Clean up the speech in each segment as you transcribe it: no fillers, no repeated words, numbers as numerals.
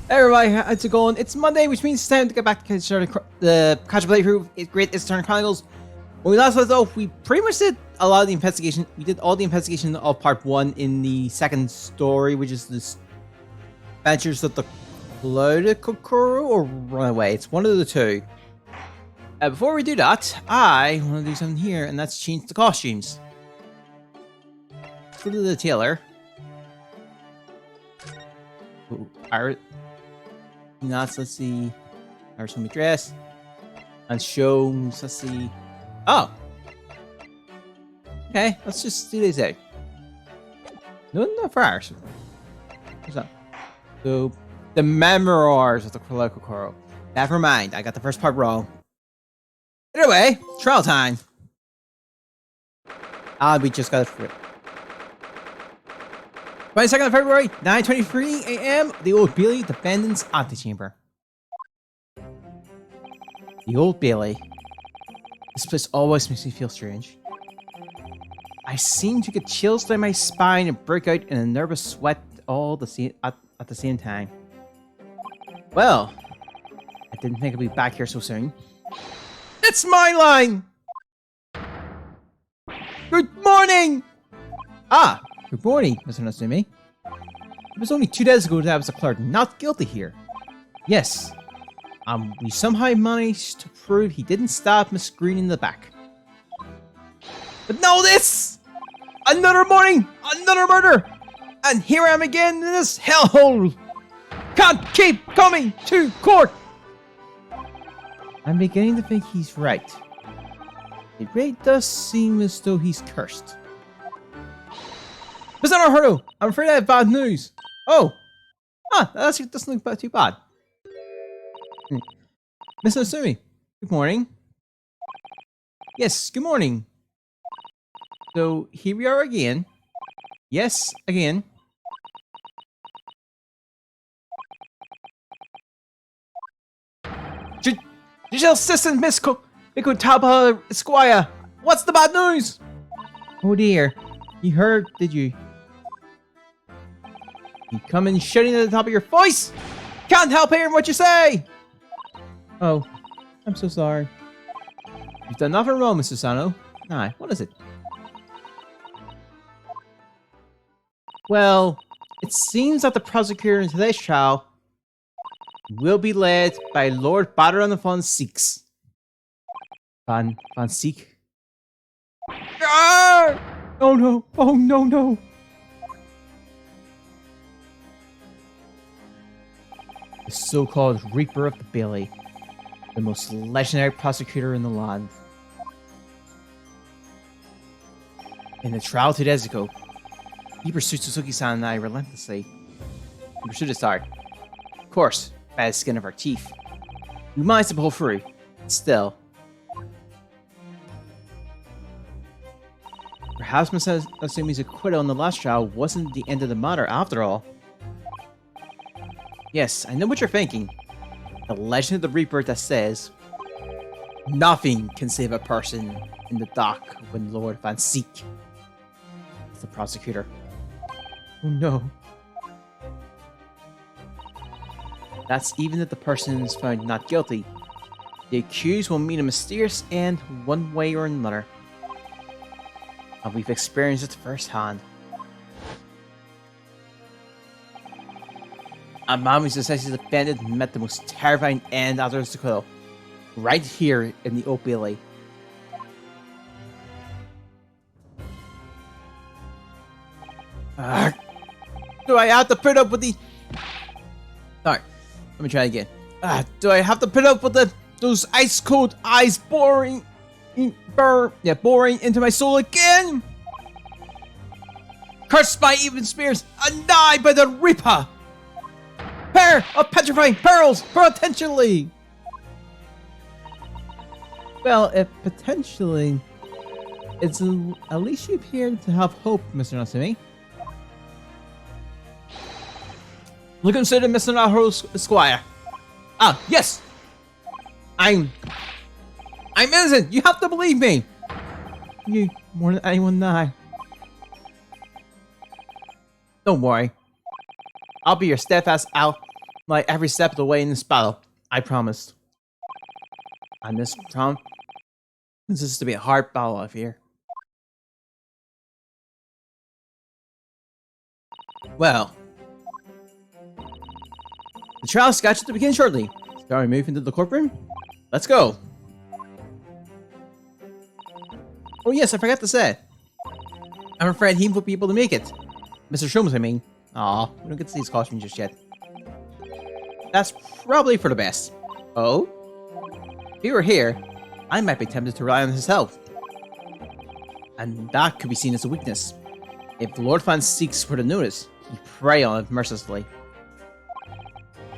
Hey everybody, how's it going? It's Monday, which means it's time to get back to the catch up playthrough of Great Ace Attorney Chronicles. When we last left off, we pretty much did a lot of the investigation. We did all the investigation of part 1 in the second story, which is the Adventures of the Clouded Kokoro or Runaway. It's one of the two. Before we do that, I want to do something here, and that's change the costumes. Let's go to the tailor. Ooh, let's see. Our some dress. And shows, let's see. Oh! Okay, let's just do this out. No, not for ours. What's that? So, the memoirs of the Clouded Kokoro. Never mind, I got the first part wrong. Anyway, trial time. We just got it for it. 22nd of February, 9:23 a.m. The Old Bailey Defendant's Antechamber. The Old Bailey. This place always makes me feel strange. I seem to get chills down my spine and break out in a nervous sweat all at the same time. Well, I didn't think I'd be back here so soon. It's my line! Good morning! Good morning, Mr. Natsumi. It was only 2 days ago that I was declared not guilty here. Yes. We somehow managed to prove he didn't stab Miss Green in the back. But now this! Another morning! Another murder! And here I am again in this hellhole! Can't keep coming to court! I'm beginning to think he's right. It really does seem as though he's cursed. Mr. Naruto, I'm afraid I have bad news. Oh! That doesn't look too bad. Mr. Natsumi, good morning. Yes, good morning. So, here we are again. Yes, again. Judicial Assistant Miss Mikotaba Esquire, what's the bad news? Oh dear, you heard, did you? You come in shouting at the top of your voice! Can't help hearing what you say! Oh, I'm so sorry. You've done nothing wrong, Mr. Sano. Nah, what is it? Well, it seems that the prosecutor in today's trial will be led by Lord Baron von Seeks. Von Seek? Ah! Oh no! Oh no no! The so-called Reaper of the Bailey, the most legendary prosecutor in the land. In the trial 2 days ago, he pursued Suzuki-san and I relentlessly. He pursued us hard. Of course, by the skin of our teeth. We managed to pull through. Still. Perhaps Mr. Natsumi's acquittal in the last trial wasn't the end of the matter after all. Yes, I know what you're thinking. The legend of the Reaper that says, nothing can save a person in the dock when Lord Van Seek is the prosecutor. Oh no. That's even if the person is found not guilty. The accused will meet a mysterious end one way or another. And we've experienced it firsthand. A man who's essentially defended met the most terrifying end after his acquittal. Right here in the Old Bailey. Do I have to put up with the... Sorry, let me try again. Do I have to put up with those ice cold eyes boring into my soul again? Cursed by even spears and die by the Reaper! Pair of petrifying pearls, potentially! Well, if potentially, it's at least you appear to have hope, Mr. Natsumi. Look and consider Mr. Naruto Esquire. Yes! I'm innocent! You have to believe me! You more than anyone now. Don't worry. I'll be your steadfast like every step of the way in this battle. I promised. And this is to be a hard battle, I fear. Well, the trial is scheduled to begin shortly. Shall we move into the courtroom? Let's go. Oh yes, I forgot to say. I'm afraid he won't be able to make it. Mr. Sholmes, I mean. Aw, we don't get to see his costume just yet. That's probably for the best. Oh? If he were here, I might be tempted to rely on his help. And that could be seen as a weakness. If the Lord Fan seeks for the notice, he prey on it mercilessly.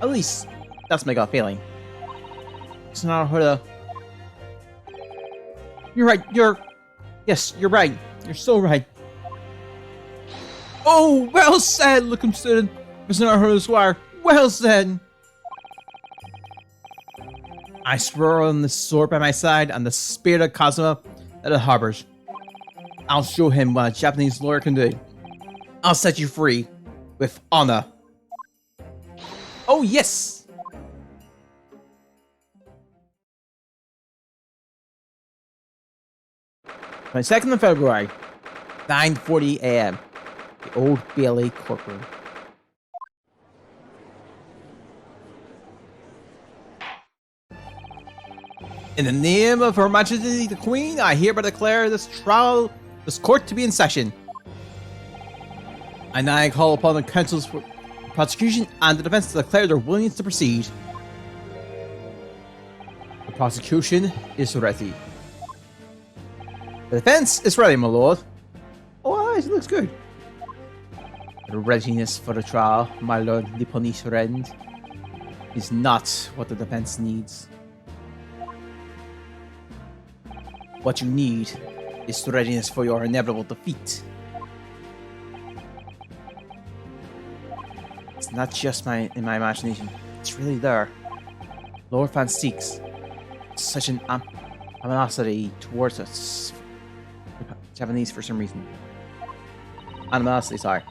At least, that's my gut feeling. It's not Huda. You're right, yes, you're right. You're so right. Oh, well said, Lookum student. Mr. Naruto Squire. Well said. I swear on the sword by my side and the spirit of Kazuma that it harbors. I'll show him what a Japanese lawyer can do. I'll set you free with honor. Oh, yes! 22nd of February, 9:40 a.m. The Old Bailey courtroom. In the name of Her Majesty the Queen, I hereby declare this court to be in session. I now call upon the counsels for the prosecution and the defense to declare their willingness to proceed. The prosecution is ready. The defense is ready, my lord. Oh, it looks good. The readiness for the trial, my lord Nipponish friend, is not what the defense needs. What you need is readiness for your inevitable defeat. It's not just in my imagination. It's really there. Lord Fan seeks such an animosity towards us. Japanese for some reason. Animosity, sorry.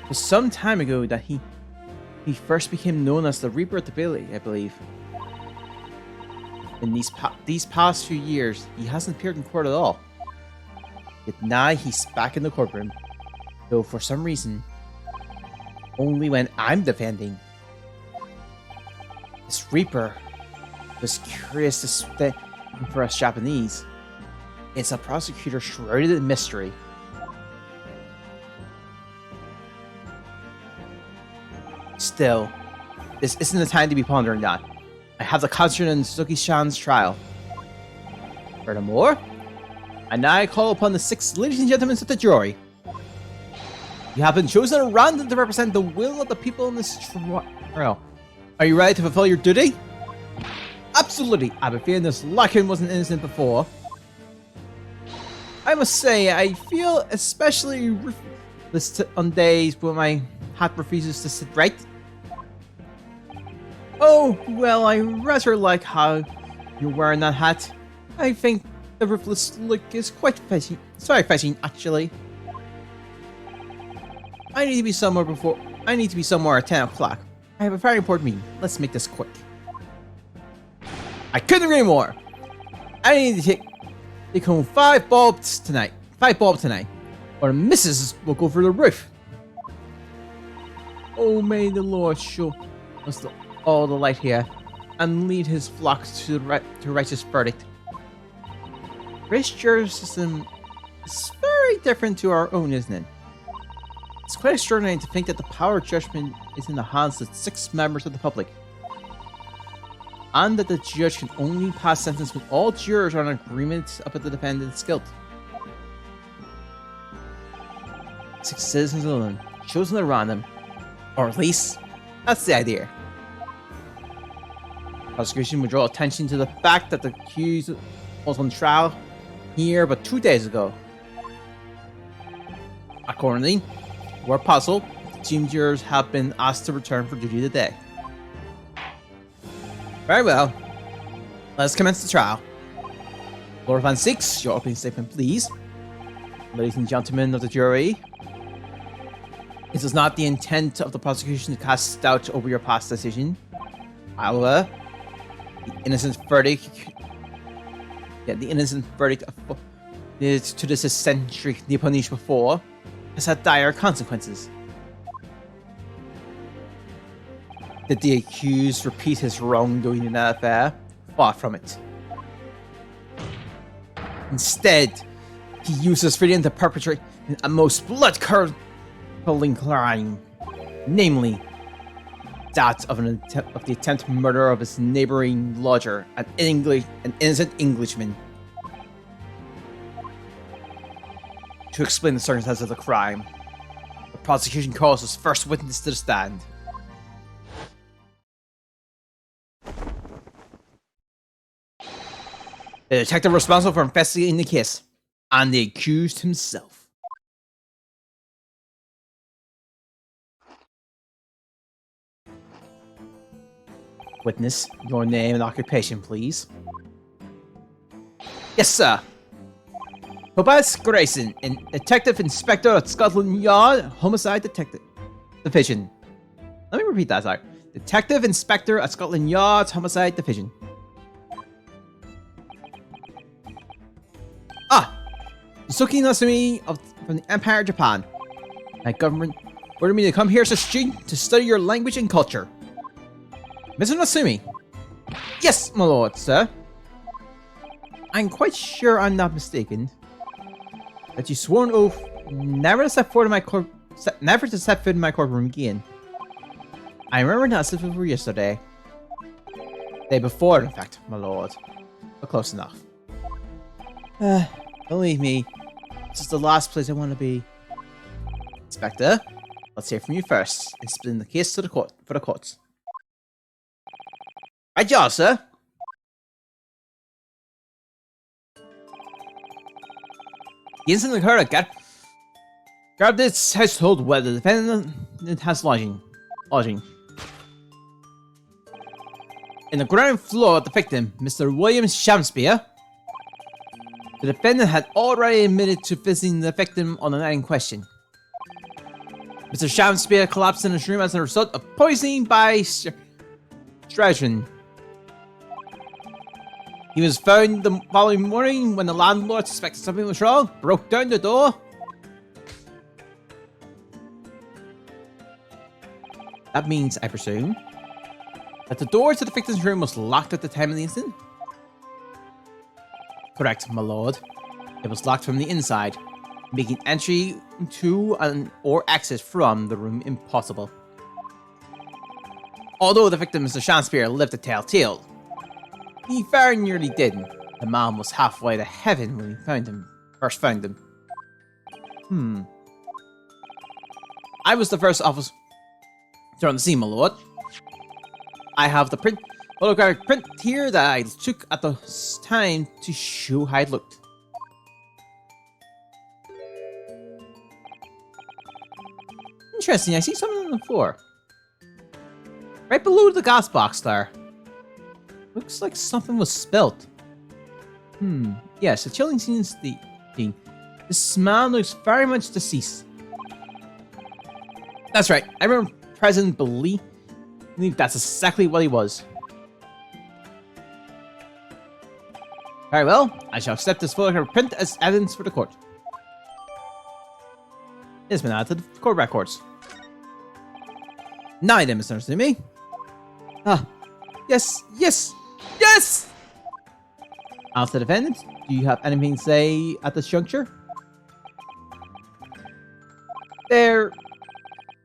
It was some time ago that he first became known as the Reaper at the Bailey, I believe. In these past few years, he hasn't appeared in court at all. Yet now he's back in the courtroom, though for some reason, only when I'm defending. This Reaper was curious to stay for us Japanese. It's a prosecutor shrouded in mystery. Still, this isn't the time to be pondering that. I have the concern in Suzuki-chan's trial. Furthermore, I now call upon the 6 ladies and gentlemen of the jury. You have been chosen at random to represent the will of the people in this trial. Are you ready to fulfill your duty? Absolutely. I have a feeling this Larkin wasn't innocent before. I must say, I feel especially ruthless on days when my hat refuses to sit right. Oh, well, I rather like how you're wearing that hat. I think the ruthless look is quite fetching. It's very fetching, actually. I need to be somewhere at 10 o'clock. I have a very important meeting. Let's make this quick. I couldn't agree more. I need to take home 5 bulbs tonight. 5 bulbs tonight. Or the missus will go through the roof. Oh, may the Lord show us all the light here and lead his flocks to righteous verdict. Race jury system is very different to our own, isn't it? It's quite extraordinary to think that the power of judgment is in the hands of 6 members of the public, and that the judge can only pass sentence when all jurors are in agreement about the defendant's guilt. 6 citizens alone, chosen at random, or at least that's the idea. Prosecution would draw attention to the fact that the accused was on trial here but 2 days ago. Accordingly, where possible, team jurors have been asked to return for duty today. Very well. Let's commence the trial. Lord Van Six, your opening statement, please. Ladies and gentlemen of the jury, It is not the intent of the prosecution to cast doubt over your past decision. However, the innocent verdict to this eccentric Nipponish before has had dire consequences. Did the accused repeat his wrongdoing in that affair? Far from it. Instead, he used his freedom to perpetrate a most blood-curdling crime, namely that of the attempted murder of his neighboring lodger, an innocent Englishman. To explain the circumstances of the crime, the prosecution calls his first witness to the stand. The detective responsible for investigating the case, and the accused himself. Witness, your name and occupation, please. Yes, sir. Tobias Grayson, Detective Inspector at Scotland Yard, Homicide Detective Division. Let me repeat that, sorry. Detective Inspector at Scotland Yard's Homicide Division. Suki Nasumi from the Empire of Japan. My government ordered me to come here as a student to study your language and culture. Mr. Nasumi. Yes, my lord, sir. I'm quite sure I'm not mistaken that you swore an oath never to step foot in my courtroom again. I remember not as if it were yesterday. Day before, in fact, my lord. But close enough. Believe me, this is the last place I want to be. Inspector, let's hear from you first and explain the case to the court for the courts. Right, jaw, sir. The incident occurred at Garbdit's household where the defendant has lodging. In the ground floor of the victim, Mr. William Shamspeare, the defendant had already admitted to visiting the victim on the night in question. Mr. Shamspeare collapsed in his room as a result of poisoning by strychnine. He was found the following morning when the landlord suspected something was wrong, broke down the door. That means, I presume, that the door to the victim's room was locked at the time of the incident? Correct, my lord. It was locked from the inside, making entry to or exit from the room impossible. Although the victim, Mr. Shamspeare, lived to tell tale, he very nearly didn't. The man was halfway to heaven when we first found him. I was the first officer on the scene, my lord. I have the holographic print here that I took at the time to show how it looked. Interesting, I see something on the floor. Right below the gas box there. Looks like something was spilt. Yes, a chilling scene is the thing. This man looks very much deceased. That's right, I remember President believe that's exactly what he was. Very well, I shall accept this photograph print as evidence for the court. It has been added to the court records. Now then, Mr. Nasumi. Yes! Ask the defendant, do you have anything to say at this juncture? They're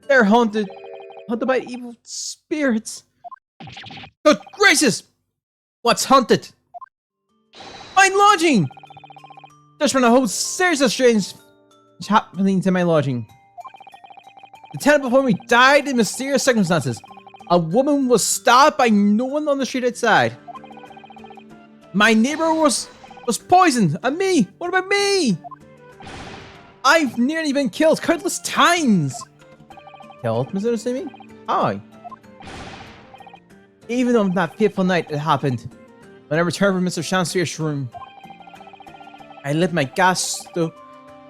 haunted by evil spirits. Good gracious! What's haunted? My lodging! There's been a whole series of strange happening to my lodging. The tenant before me died in mysterious circumstances. A woman was stabbed by no one on the street outside. My neighbor was poisoned. And me? What about me? I've nearly been killed countless times. Killed, Mr. Nasumi? Aye. Even on that fateful night it happened, when I returned from Mr. Shanspeare's room, I lit my gas stove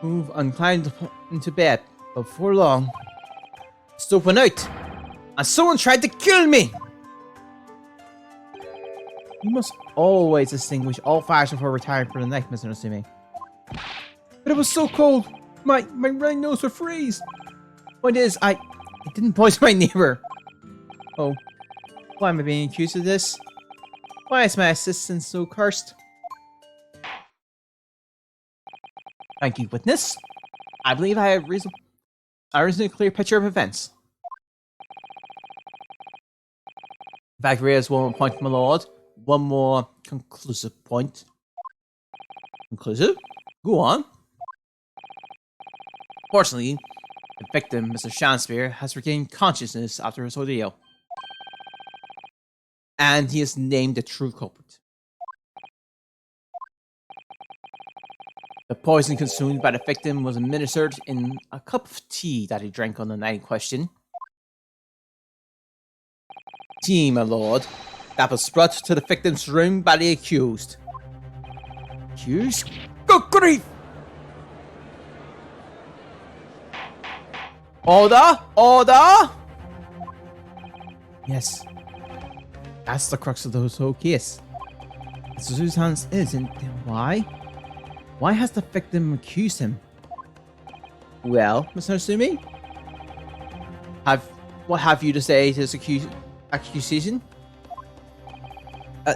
and climbed into bed. But before long, Stove went out, and someone tried to kill me! You must always extinguish all fires before retiring for the night, Mr. Nasumi. But it was so cold! My running nose would freeze! Point is, I didn't poison my neighbor. Oh, why am I being accused of this? Why is my assistant so cursed? Thank you, witness. I believe I have a reasonably clear picture of events. In fact, raise one more point, my lord. One more conclusive point. Conclusive? Go on. Fortunately, the victim, Mr. Shakespeare, has regained consciousness after his ordeal. And he has named the true culprit. The poison consumed by the victim was administered in a cup of tea that he drank on the night in question. Tea, my lord, that was brought to the victim's room by the accused. Accused? Good grief! Order! Order! Yes. That's the crux of the whole case. If Suzanne's innocent, then why? Why has the victim accused him? Well, Mr. Nasumi? What have you to say to this accusation?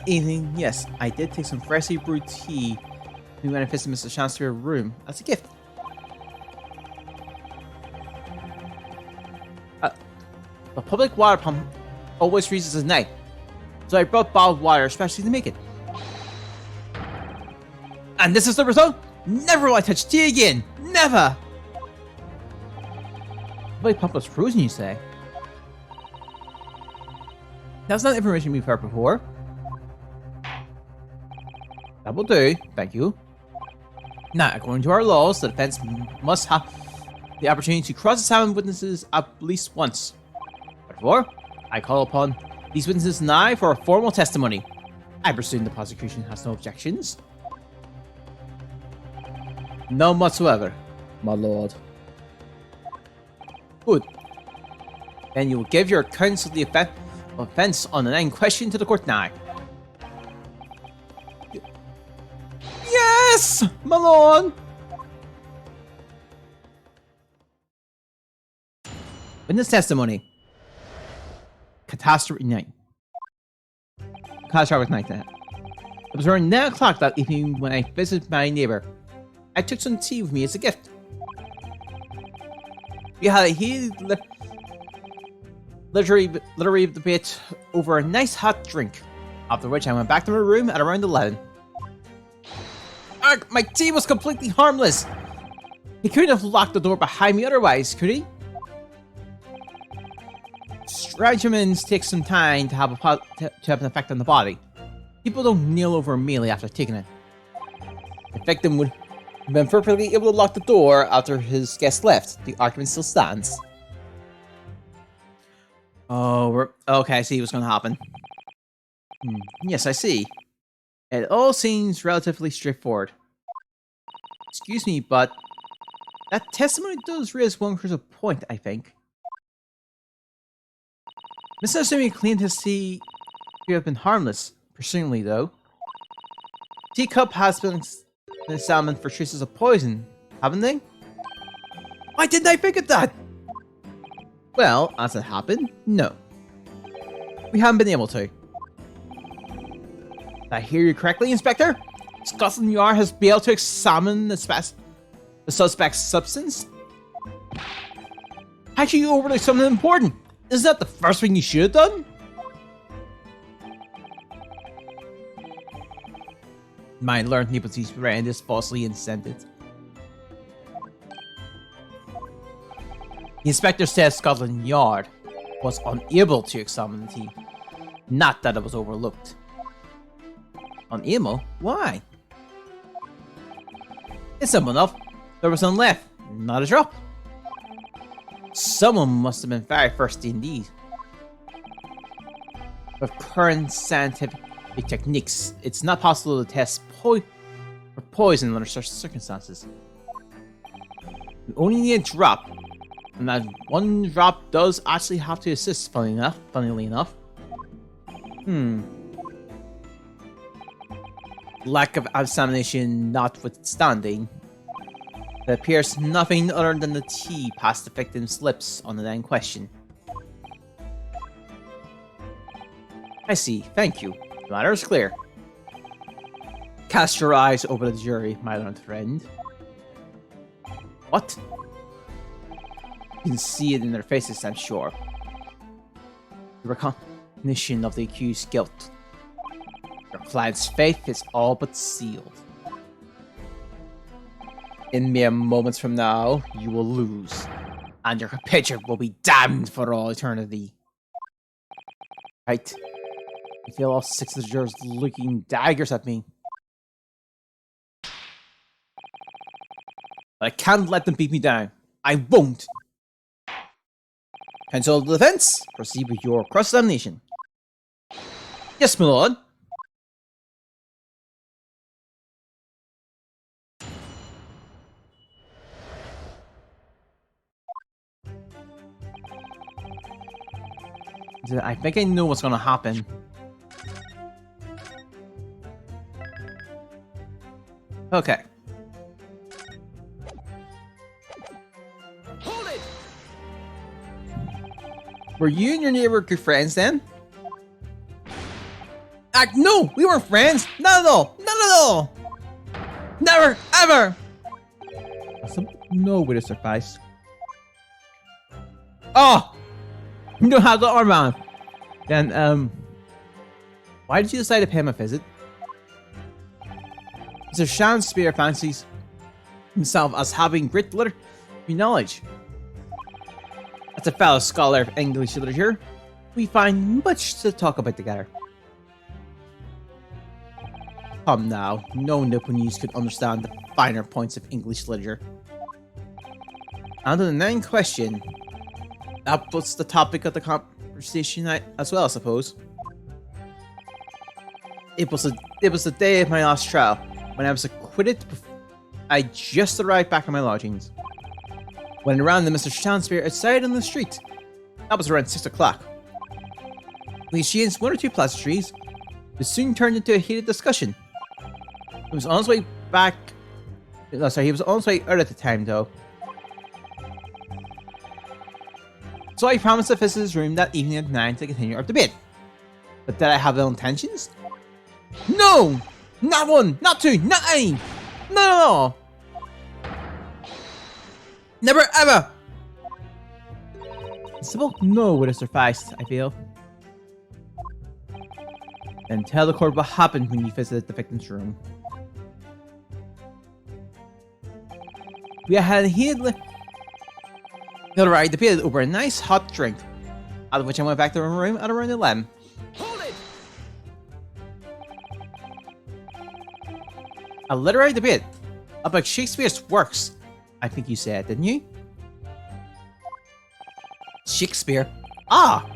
Evening, yes, I did take some freshly brewed tea when I visited Mr. Shakespeare's room as a gift. The public water pump always freezes at night, so I brought bottled water especially to make it. And this is the result? Never will I touch tea again! Never! The public pump was frozen, you say? That's not information we've heard before. That will do, thank you. Now, according to our laws, the defense must have the opportunity to cross-examine witnesses at least once. Therefore, I call upon these witnesses now for a formal testimony. I presume the prosecution has no objections. None whatsoever, my lord. Good. Then you will give your accounts of the offense on the night in question to the court now. Yes, my lord! Witness testimony. Catastrophic night. Catastrophic night. It was around 9 o'clock that evening when I visited my neighbor. I took some tea with me as a gift. We had a heated literary debate over a nice hot drink, after which I went back to my room at around 11. Arg, my tea was completely harmless! He couldn't have locked the door behind me otherwise, could he? Stratagems take some time to have an effect on the body. People don't kneel over immediately after taking it. The victim would have been perfectly able to lock the door after his guest left. The argument still stands. Oh, okay, I see what's going to happen. Yes, I see. It all seems relatively straightforward. Excuse me, but that testimony does raise one crucial point, I think. Mr. Nasumi claimed his tea to have been harmless, presumably though. Teacup has been examined for traces of poison, haven't they? Why didn't I think of that? Well, as it happened, no. We haven't been able to. Did I hear you correctly, Inspector? Scotland Yard has been able to examine the suspect's substance? How could you overlook something important? Isn't that the first thing you should have done? My learned Nepalese friend is falsely incented. The inspector says Scotland Yard was unable to examine the tea, not that it was overlooked. Unable? Why? It's simple enough. There was none left, not a drop. Someone must have been very thirsty indeed. With current scientific techniques, it's not possible to test for poison under such circumstances. We only need a drop, And that one drop does actually have to assist, funnily enough. Lack of examination notwithstanding, it appears nothing other than the tea passed the victim's lips on the then question. I see, thank you. The matter is clear. Cast your eyes over the jury, my learned friend. What? You can see it in their faces, I'm sure. The recognition of the accused's guilt. Your client's faith is all but sealed. In mere moments from now, you will lose, and your compatriot will be damned for all eternity. Right? I feel all 6 of the jurors looking daggers at me. But I can't let them beat me down. I won't! Counsel of the defense, proceed with your cross-examination. Yes, my lord. I think I know what's gonna happen. Okay. Hold it! Were you and your neighbor good friends then? No! We weren't friends! Not at all! Not at all! Never! Ever! No way to suffice. Oh! You don't have the arm on. Then, why did you decide to pay him a visit? Mr. Shakespeare fancies himself as having great literary knowledge. As a fellow scholar of English literature, we find much to talk about together. Come now, no Nipponese could understand the finer points of English literature. And on the main question, that was the topic of the conversation as well, I suppose. It was the day of my last trial, when I was acquitted. I just arrived back at my lodgings. When I ran into Mr. Shakespeare outside on the street. That was around 6 o'clock. We exchanged 1 or 2 pleasantries. It soon turned into a heated discussion. He was on his way back. No, sorry, he was on his way out at the time, though. So I promised to visit his room that evening at 9 to continue our debate. But did I have ill intentions? No! Not 1, not 2, not any! No! Never ever! A simple no would have sufficed, I feel. And tell the court what happened when you visited the victim's room. We had heated Alright, debated over a nice hot drink, out of which I went back to my room at around 11. Hold it! A literary debate about Shakespeare's works, I think you said, didn't you? Shakespeare? Ah!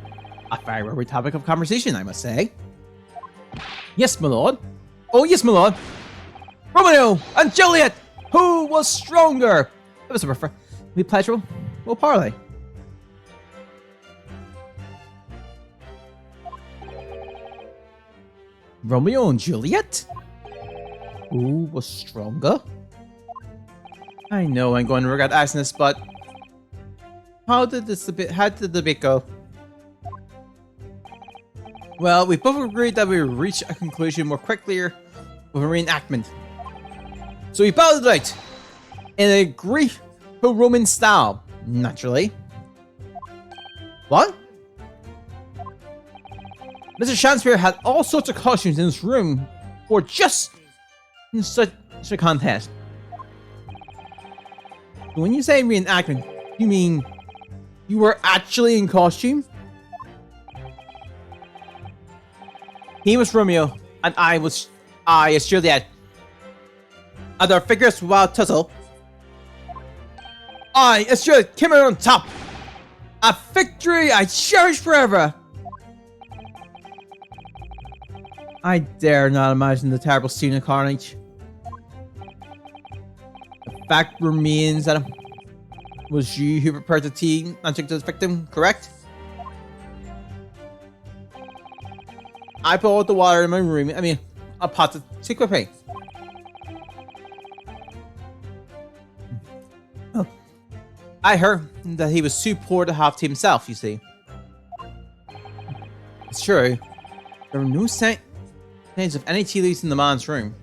A very rare topic of conversation, I must say. Yes, my lord. Oh, yes, my lord. Romeo and Juliet! Who was stronger? It was a we pleasurable. We'll parley. Romeo and Juliet? Who was stronger? I know I'm going to regret asking this, but how did the debate go? Well, we both agreed that we would reach a conclusion more quickly with a reenactment. So we battled it out in a Greco-Roman style, naturally. What? Mr. Shakespeare had all sorts of costumes in his room for just such a contest. When you say reenactment, you mean you were actually in costume? He was Romeo, and I as Juliet. And our figures wild tussle. I as Juliet came out on top. A victory I cherish forever. I dare not imagine the terrible scene of carnage. The fact remains that Was you who prepared the tea and took the victim, correct? I poured the water in my room. I mean, a pot to take with me. Oh. I heard that he was too poor to have tea himself, you see. It's true. There were no signs of any tea leaves in the man's room.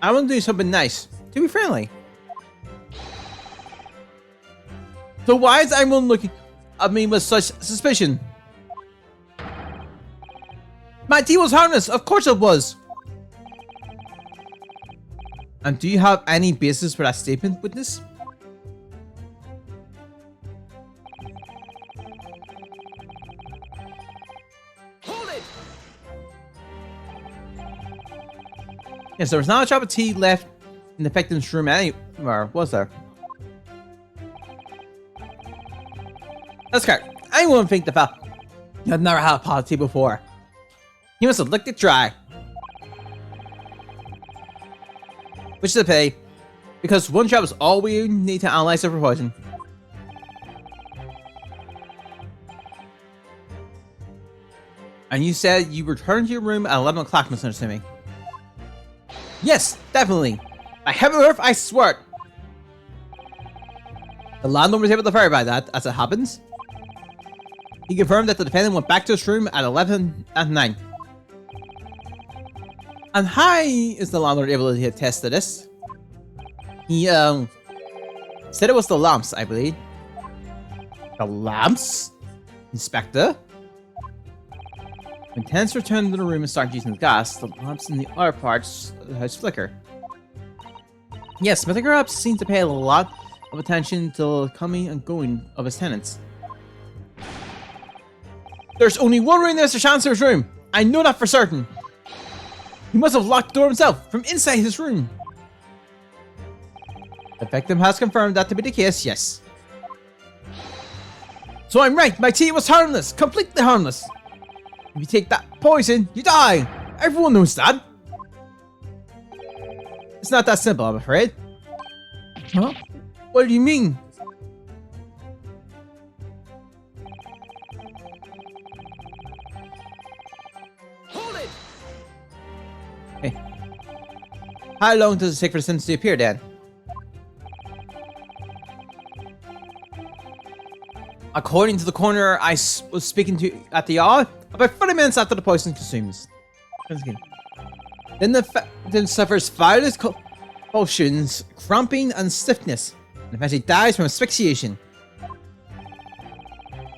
I want to do something nice. To be friendly. So why is everyone looking at me with such suspicion? My tea was harmless. Of course it was. And do you have any basis for that statement, witness? Hold it! Yes, there was not a drop of tea left in the victim's room anywhere, was there? That's correct. I wouldn't think the fact you had never had a pot of tea before. You must have licked it dry. Which is a pity, because one drop is all we need to analyze it for poison. And you said you returned to your room at 11 o'clock, Mr. Assuming. Yes, definitely. By heaven and earth, I swear it. The landlord was able to verify that, as it happens. He confirmed that the defendant went back to his room at 11 at 9. And how is the landlord able to attest to this? He, said it was the lamps, I believe. The lamps? Inspector? When tenants returned to the room and started using the gas, the lamps in the other parts of the house flicker. Yes, Mr. Grubbs seemed to pay a lot of attention to the coming and going of his tenants. There's only one room in Mr. Chancellor's room. I know that for certain. He must have locked the door himself from inside his room. The victim has confirmed that to be the case, yes. So I'm right, my tea was harmless, completely harmless. If you take that poison, you die. Everyone knows that. It's not that simple, I'm afraid. Huh? What do you mean? Hold it! Hey. How long does it take for the sentence to appear, then? According to the coroner I was speaking to at the yard, about 30 minutes after the poison consumes. Then the victim suffers violent convulsions, cramping, and stiffness, and eventually dies from asphyxiation.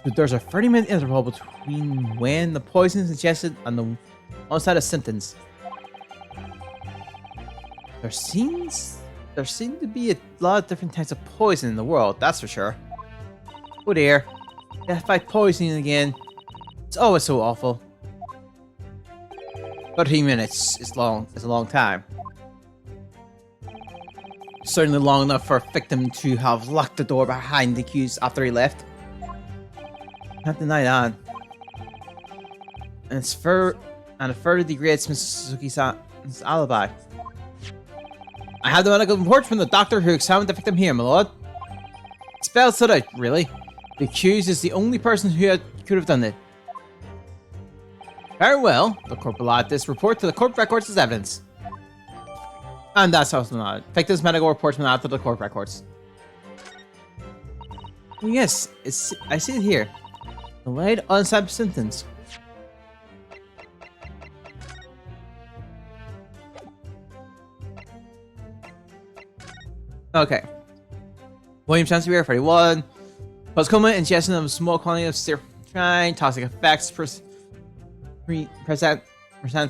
But there's a 30-minute interval between when the poison is ingested and the onset of symptoms. There seems to be a lot of different types of poison in the world, that's for sure. Oh dear, death by poisoning again. It's always so awful. 30 minutes is a long time. Certainly long enough for a victim to have locked the door behind the accused after he left. Can't deny that. And it further degrades Mrs. Suzuki's alibi. I have the medical report from the doctor who examined the victim here, my lord. It spells it out, really. The accused is the only person who could have done it. Very well. The court will add this report to the court records as evidence. And that's also not. Victim's medical reports will add to the court records. Oh yes, I see it here. Delayed onset symptoms. Okay. William Chancery, 41. Post-coma ingestion of a small quantity of sertrine, toxic effects present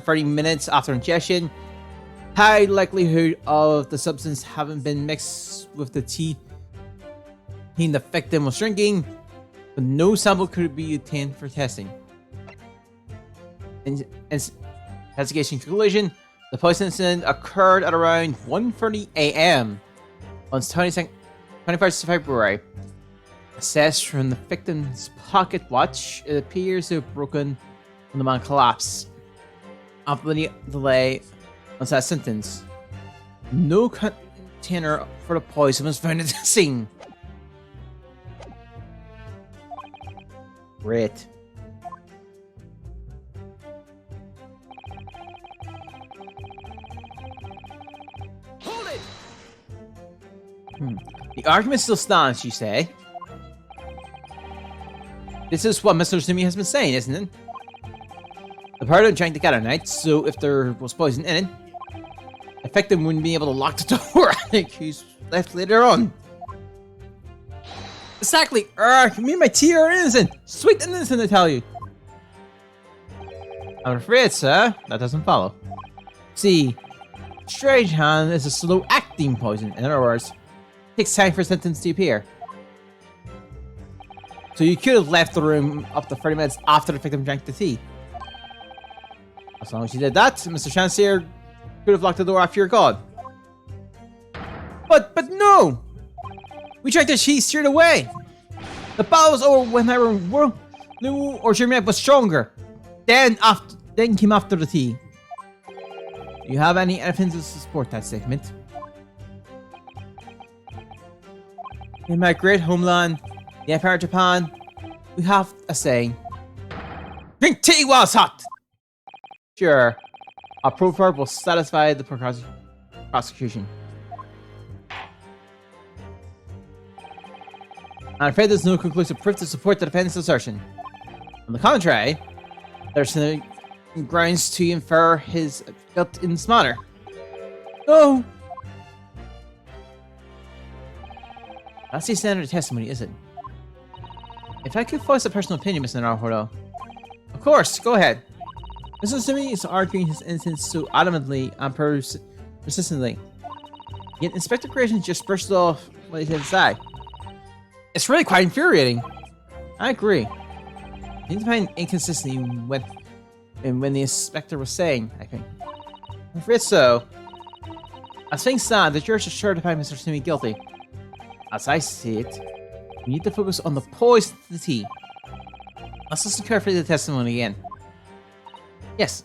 30 minutes after ingestion. High likelihood of the substance having been mixed with the tea the victim was drinking, but no sample could be obtained for testing. Investigation conclusion: the poison incident occurred at around 1:30 a.m. on 21st February. Assessed from the victim's pocket watch, it appears to have broken when the man collapsed. After the delay onset symptoms. No container for the poison was found at the scene. Great. Hold it! The argument still stands, you say? This is what Mr. Sumi has been saying, isn't it? The party drank together night, so if there was poison in it, Effective wouldn't be able to lock the door. I think he's left later on. Exactly. Me and my tea are innocent. Sweet innocent, I tell you. I'm afraid, sir, that doesn't follow. See, Strange Hand is a slow-acting poison. In other words, it takes time for a sentence to appear. So you could have left the room up to 30 minutes after the victim drank the tea. As long as you did that, Mr. Chancellor could have locked the door after you're gone. But no! We drank the tea straight away. The battle was over when our world knew or Germany was stronger. Then came after the tea. Do you have any evidence to support that statement? In my great homeland, the Empire of Japan, we have a saying. Drink tea while it's hot! Sure. A proverb will satisfy the prosecution. I'm afraid there's no conclusive proof to support the defendant's assertion. On the contrary, there's no grounds to infer his guilt in this manner. No! That's the standard testimony, is it? If I could voice a personal opinion, Mr. Naruhodo. Of course, go ahead. Mr. Sumi is arguing his innocence so adamantly and persistently. Yet Inspector Grayson just brushed off what he said inside. It's really quite infuriating. I agree. I need to find inconsistency when the inspector was saying, I think. I'm afraid so. As things stand, the jurors are sure to find Mr. Sumi guilty. As I see it, we need to focus on the poison to the tea. Let's listen carefully to the testimony again. Yes.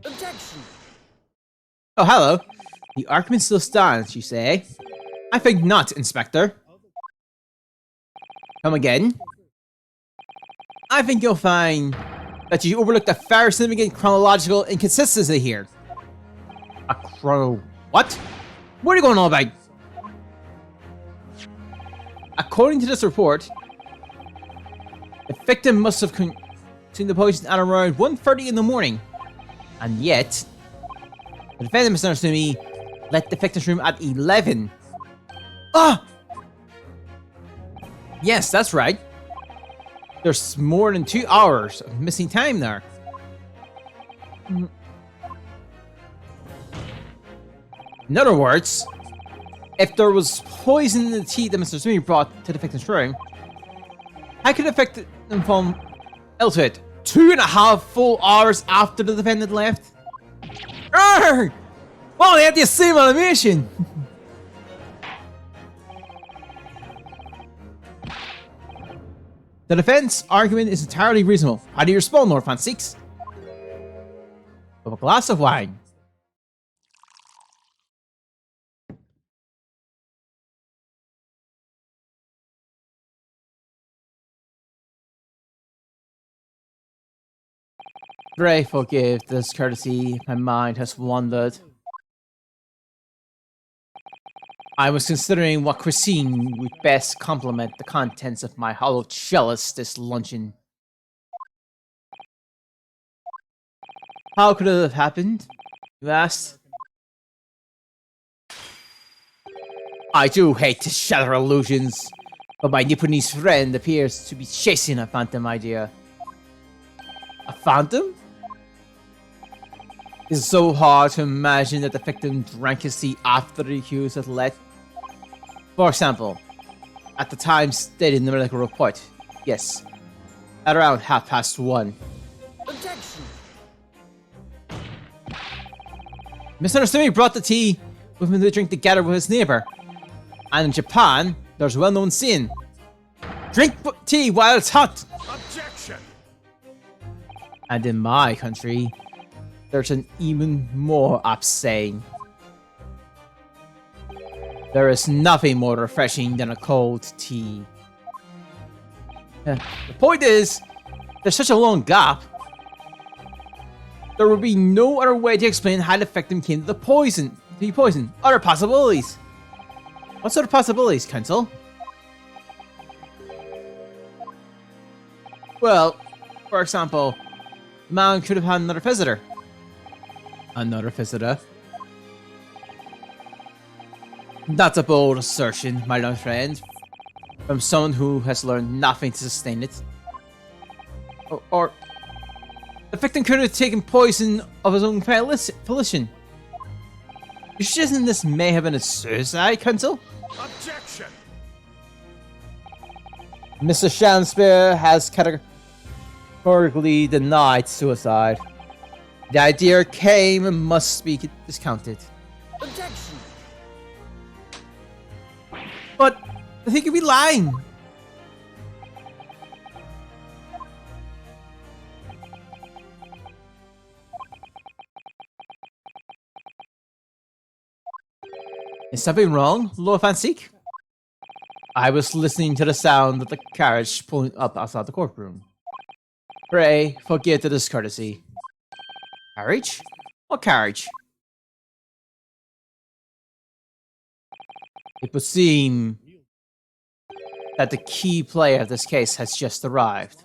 Objection! Oh, hello. The argument still stands, you say? I think not, Inspector. Come again? I think you'll find that you overlooked a very significant chronological inconsistency here. A what? What are you going on about? According to this report, the victim must have consumed the poison at around 1:30 in the morning. And yet, the defendant, Mr. Sumi, left the victim's room at 11. Ah! Yes, that's right. There's more than 2 hours of missing time there. In other words, if there was poison in the tea that Mr. Sumi brought to the victim's room, how could the victim fall ill to it 2.5 full hours after the defendant left? Arrgh! Well, they had the same animation! The defense argument is entirely reasonable. How do you respond, Lord Fan 6? With a glass of wine. Pray forgive this courtesy, my mind has wandered. I was considering what cuisine would best complement the contents of my hollow chalice this luncheon. How could it have happened, you asked? I do hate to shatter illusions, but my Nipponese friend appears to be chasing a phantom idea. A phantom? It's so hard to imagine that the victim drank his tea after the accused had left. For example, at the time stated in the medical report, yes, at around 1:30. Objection. Mr. Sumi brought the tea with him to drink together with his neighbor. And in Japan, there's a well-known saying, drink tea while it's hot. Objection. And in my country, there's an even more apt saying. There is nothing more refreshing than a cold tea. The point is, there's such a long gap. There would be no other way to explain how the victim came to the poison. To be poisoned. Other possibilities. What sort of possibilities, Counsel? Well, for example, the man could have had another visitor. Another visitor? That's a bold assertion, my young friend. From someone who has learned nothing to sustain it. Or the victim could have taken poison of his own volition. You suggesting this may have been a suicide, Counsel? Objection. Mr. Shakespeare has categorically denied suicide. The idea came and must be discounted. Objection. But he could be lying. Is something wrong, Lord Fanseek? I was listening to the sound of the carriage pulling up outside the courtroom. Pray, forgive the discourtesy. Carriage? What carriage? It would seem that the key player of this case has just arrived.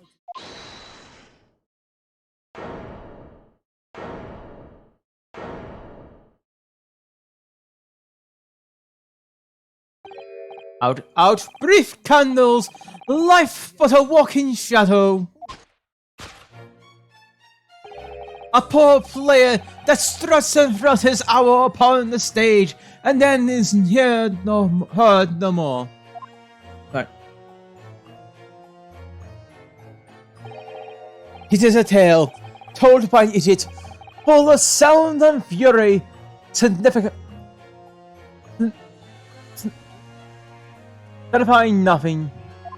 Out, brief candles, life but a walking shadow. A poor player that struts and throws his hour upon the stage, and then is heard no more. Right. It is a tale told by an idiot, full of sound and fury, significant. Signifying nothing.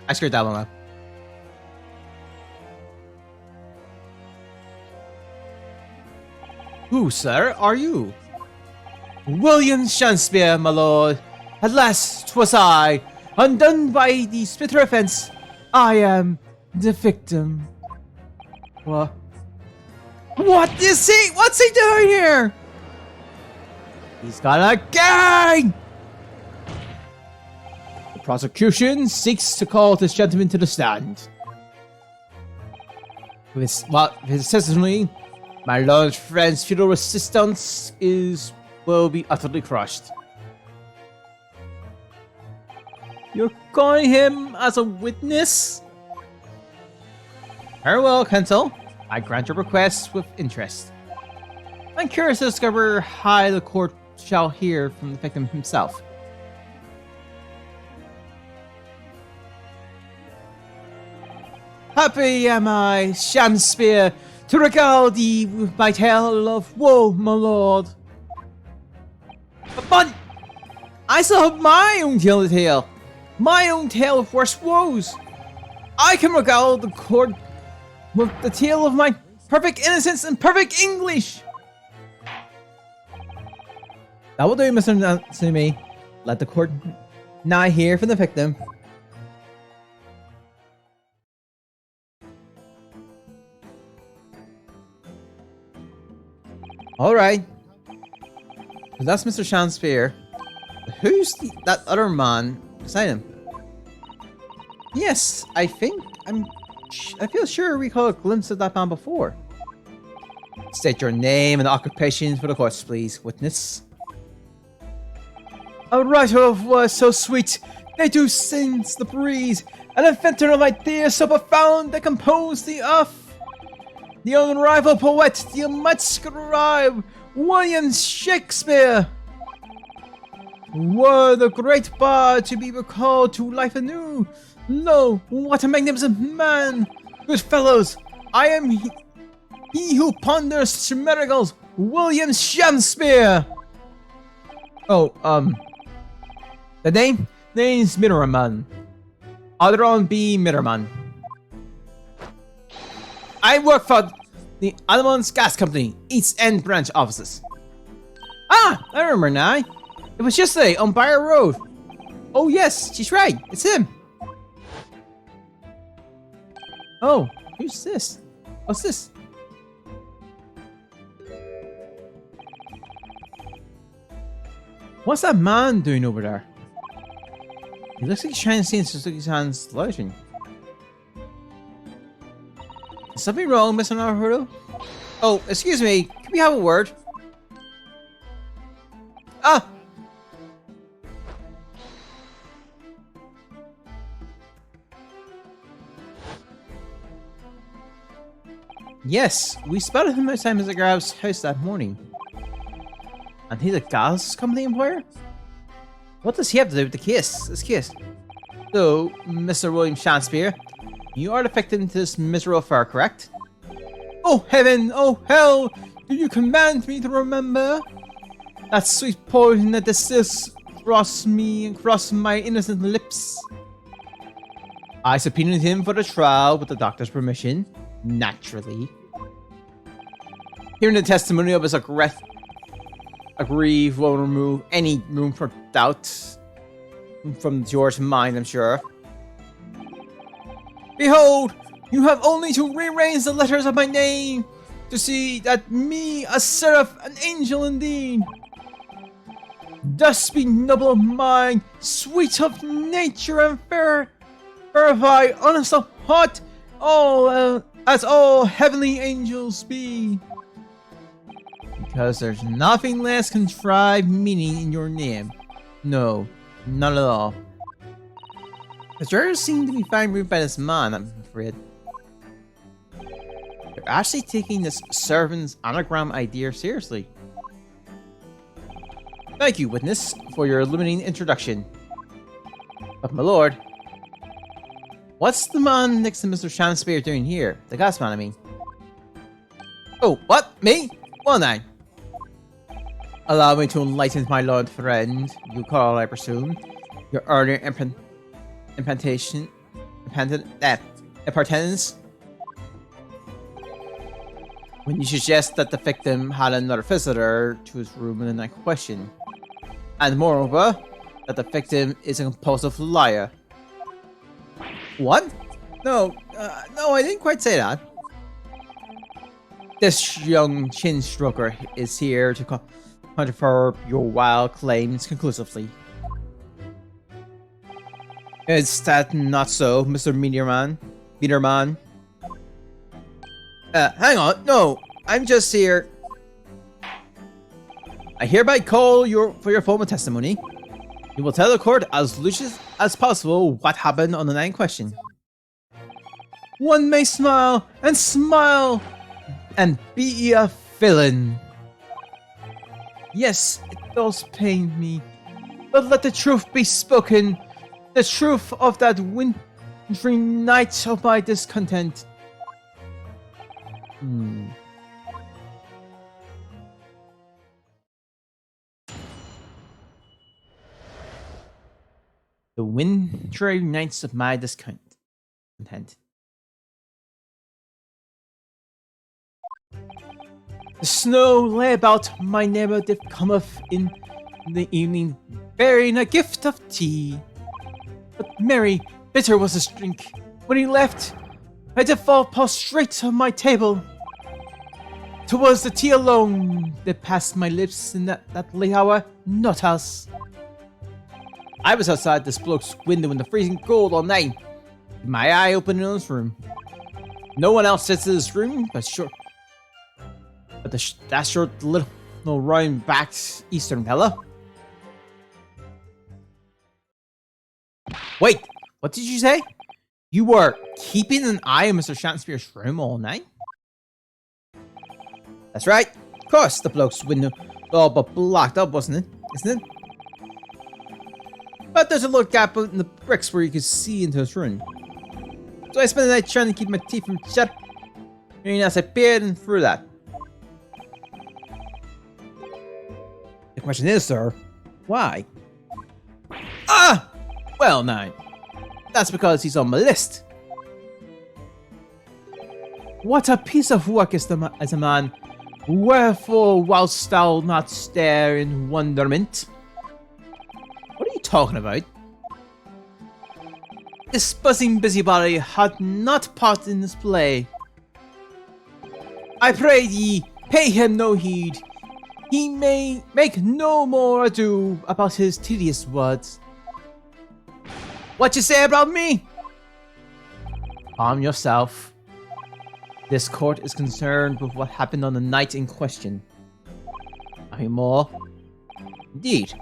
I screwed that one up. Who, sir, are you? William Shakespeare, my lord. At last, 'twas I, undone by the spitter offense. I am the victim. What? What is he? What's he doing here? He's got a gang! The prosecution seeks to call this gentleman to the stand. With his testimony, my lord friend's feudal resistance will be utterly crushed. You're calling him as a witness? Very well, Kentel. I grant your request with interest. I'm curious to discover how the court shall hear from the victim himself. Happy am I, Shakespeare, to regale thee with my tale of woe, my lord. But I still have my own tale to tell. My own tale of worst woes. I can regale the court with the tale of my perfect innocence and perfect English. That will do, Mr. Natsumi. Let the court now hear from the victim. Alright. So that's Mr. Shakespeare. Who's that other man beside him? Yes, I feel sure we caught a glimpse of that man before. State your name and occupation for the courts, please, witness. A writer of words so sweet, they do sense the breeze, an inventor of ideas so profound they compose the earth. The unrivaled poet, the unmatched scribe, William Shakespeare. What a great bard to be recalled to life anew! Lo, what a magnificent man! Good fellows, I am he who ponders such miracles, William Shakespeare! Oh, the name? Name's Mitterman. Adron B. Mitterman. I work for the Almonds Gas Company, East End branch offices. Ah, I remember now. It was yesterday on Bayer Road. Oh yes, she's right. It's him. Oh, who's this? What's this? What's that man doing over there? He looks like he's trying to see Suzuki-san's lighting. Is something wrong, Mr. Naruto? Oh, excuse me. Can we have a word? Ah! Yes, we spotted him outside Mr. Grab's house that morning. And he's a gas company employer? What does he have to do with the case? This case? So, Mr. William Shakespeare, you are the victim to this miserable affair, correct? Oh heaven! Oh hell! Do you command me to remember? That sweet poison that distills across me and across my innocent lips. I subpoenaed him for the trial with the doctor's permission. Naturally. Hearing the testimony of his aggrieved will remove any room for doubt from George's mind, I'm sure. Behold, you have only to rearrange the letters of my name to see that me, a seraph, an angel indeed. Thus be noble of mind, sweet of nature, and fair of eye, honest of heart, all as all heavenly angels be. Because there's nothing less contrived meaning in your name. No, not at all. The jurors seem to be fine moved by this man, I'm afraid. They're actually taking this servant's anagram idea seriously. Thank you, witness, for your illuminating introduction. But my lord, what's the man next to Mr. Shakespeare doing here? The gas man, I mean. Oh, what? Me? Well, now. Allow me to enlighten my lord friend, you call, I presume, your earlier impertinence. When you suggest that the victim had another visitor to his room in the night question. And moreover, that the victim is a compulsive liar. What? No, no, I didn't quite say that. This young chin stroker is here to confirm your wild claims conclusively. Is that not so, Mr. Meteorman? Hang on, no, I'm just here. I hereby call for your formal testimony. You will tell the court as lucid as possible what happened on the night in question. One may smile and be a villain. Yes, it does pain me, but let the truth be spoken. The truth of that wintry night of my discontent. The wintry nights of my discontent. The snow lay about my neighbor did cometh in the evening, bearing a gift of tea. But merry, bitter was his drink. When he left, I did fall prostrate on my table. 'Twas the tea alone that passed my lips in that late hour, not else. I was outside this bloke's window in the freezing cold all night, with my eye open in his room. No one else sits in this room, that short little round-backed Eastern fella. Wait, what did you say? You were keeping an eye on Mr. Shakespeare's room all night? That's right. Of course, the bloke's window all but blocked up, wasn't it? Isn't it? But there's a little gap in the bricks where you can see into his room. So I spent the night trying to keep my teeth from shut. And as I peered in through that. The question is, sir, why? Ah! Well, now, that's because he's on my list. What a piece of work as a man. Wherefore, whilst thou not stare in wonderment? What are you talking about? This buzzing busybody had not part in this play. I pray thee, pay him no heed. He may make no more ado about his tedious words. What you say about me? Calm yourself. This court is concerned with what happened on the night in question. Nothing more. Indeed,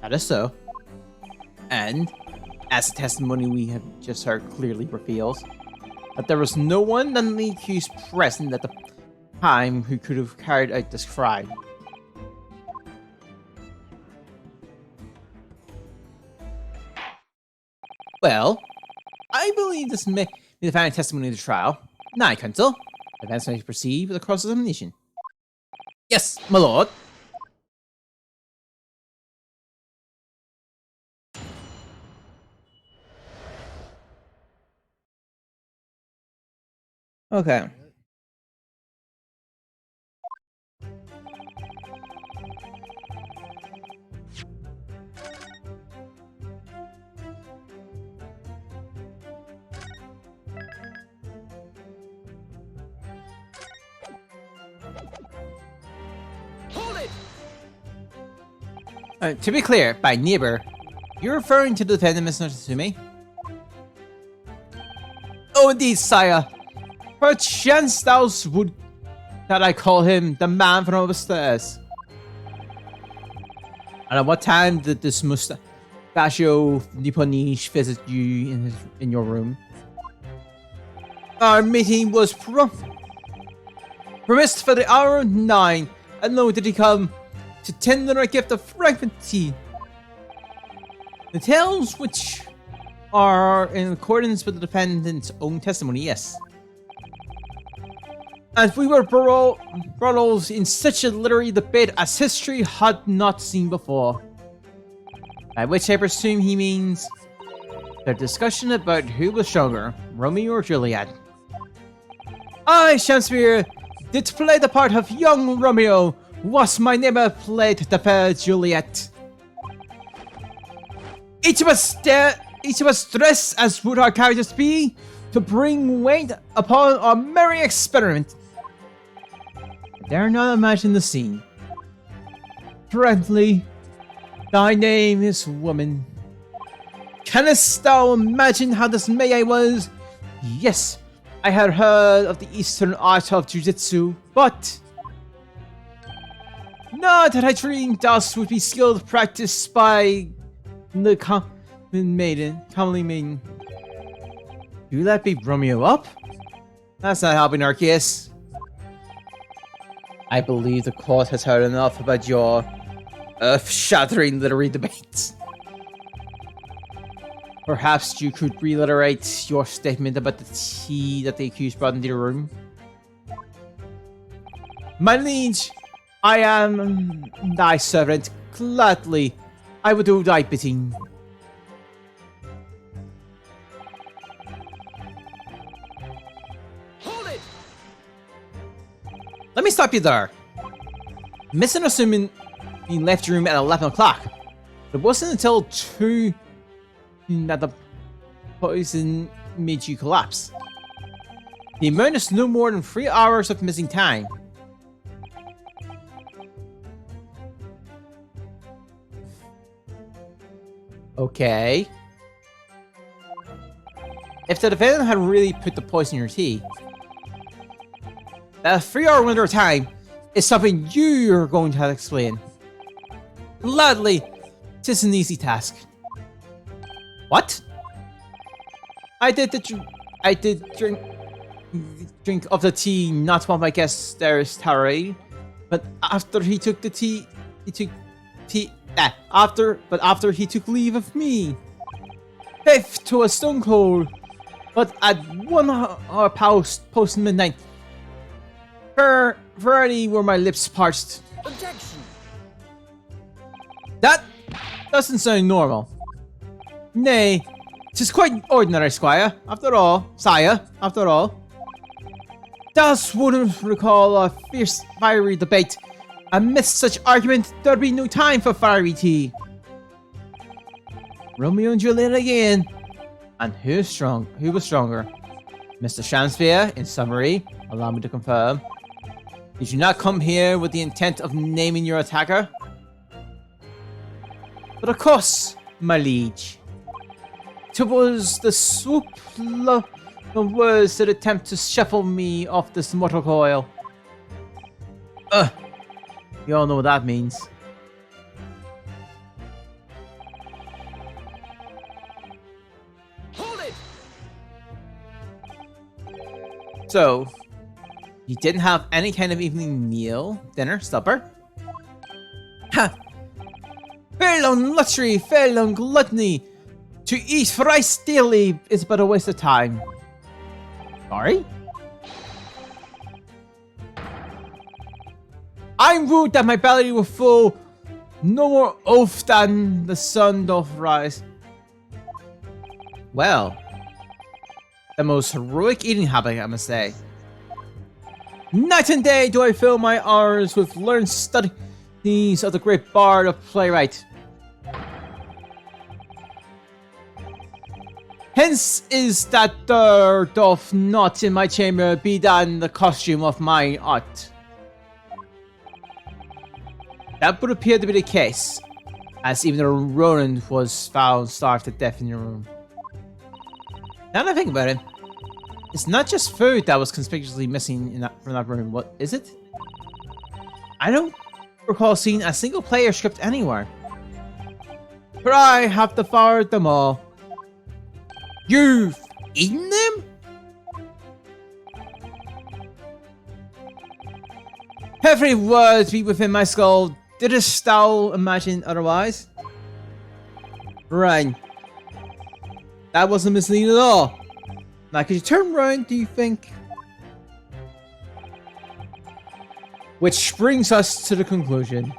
that is so. And, as the testimony we have just heard clearly reveals, that there was no one than the accused present at the time who could have carried out this crime. Well, I believe this may be the final testimony of the trial. Now, counsel, events may proceed with a cross-examination. Yes, my lord. Okay. Hold it! To be clear, by neighbor, you're referring to the defendant, Mr. Natsume? Oh, indeed, sire. Perchance thou would that I call him the man from upstairs. And at what time did this mustachio Nipponish visit you in your room? Our meeting was promised for the hour 9, and lo did he come to tender a gift of fragrant tea. The tales which are in accordance with the defendant's own testimony, yes. And we were brought in such a literary debate as history had not seen before. By which I presume he means the discussion about who was stronger, Romeo or Juliet. I, Shakespeare, did play the part of young Romeo, whilst my neighbor played the fair Juliet. Each of us dressed as would our characters be, to bring weight upon our merry experiment. I dare not imagine the scene. Friendly, thy name is woman. Canst thou imagine how dismayed I was? Yes, I had heard of the Eastern art of Jiu-Jitsu, but not that I dreamed thus would be skilled practice by the commonly maiden. Do that beat Romeo up? That's not helping our case. I believe the court has heard enough about your earth-shattering literary debates. Perhaps you could reiterate your statement about the tea that the accused brought into the room. My liege, I am thy servant. Gladly, I will do thy bidding. Let me stop you there. Mr. Assuming he left your room at 11 o'clock. It wasn't until 2 that the poison made you collapse. The amount is no more than 3 hours of missing time. Okay. If the defendant had really put the poison in your tea, that 3-hour window of time is something you're going to have to explain. Gladly, tis an easy task. What? I did drink of the tea, not while my guest there is tarry, but after he took the tea, after he took leave of me. Fifth to a stone cold, but at 1 hour post midnight. Already were my lips parched. Objection. That doesn't sound normal. Nay, 'tis quite ordinary, squire. After all, sire, after all. Thus wouldn't recall a fierce, fiery debate. Amidst such argument, there'd be no time for fiery tea. Romeo and Juliet again. And who was stronger? Mr. Shakespeare, in summary, allow me to confirm. Did you not come here with the intent of naming your attacker? But of course, my liege. 'Twas the swoop of words that attempt to shuffle me off this mortal coil. You all know what that means. Hold it! So, you didn't have any kind of evening meal, dinner, supper? Ha! Fail on luxury, fail on gluttony. To eat thrice daily is but a waste of time. Sorry? I'm rude that my belly will full. No more oath than the sun doth rise. Well, the most heroic eating habit, I must say. Night and day do I fill my hours with learned studies of the great bard of playwright. Hence is that there doth not in my chamber be done the costume of mine art. That would appear to be the case, as even the Ronan was found starved to death in your room. Now that I think about it, it's not just food that was conspicuously missing from that room. What is it? I don't recall seeing a single player script anywhere. But I have devoured them all. You've eaten them? Every word be within my skull. Didst thou imagine otherwise? Right. That wasn't misleading at all. Now, could you turn around, do you think? Which brings us to the conclusion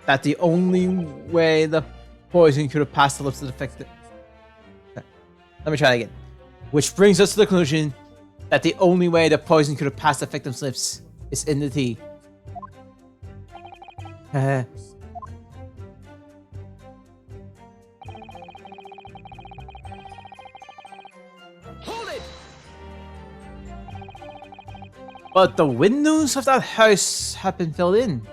that the only way the poison could have passed the lips of the victim. Let me try that again. Which brings us to the conclusion that the only way the poison could have passed the victim's lips is in the tea. Hold it! But the windows of that house have been filled in.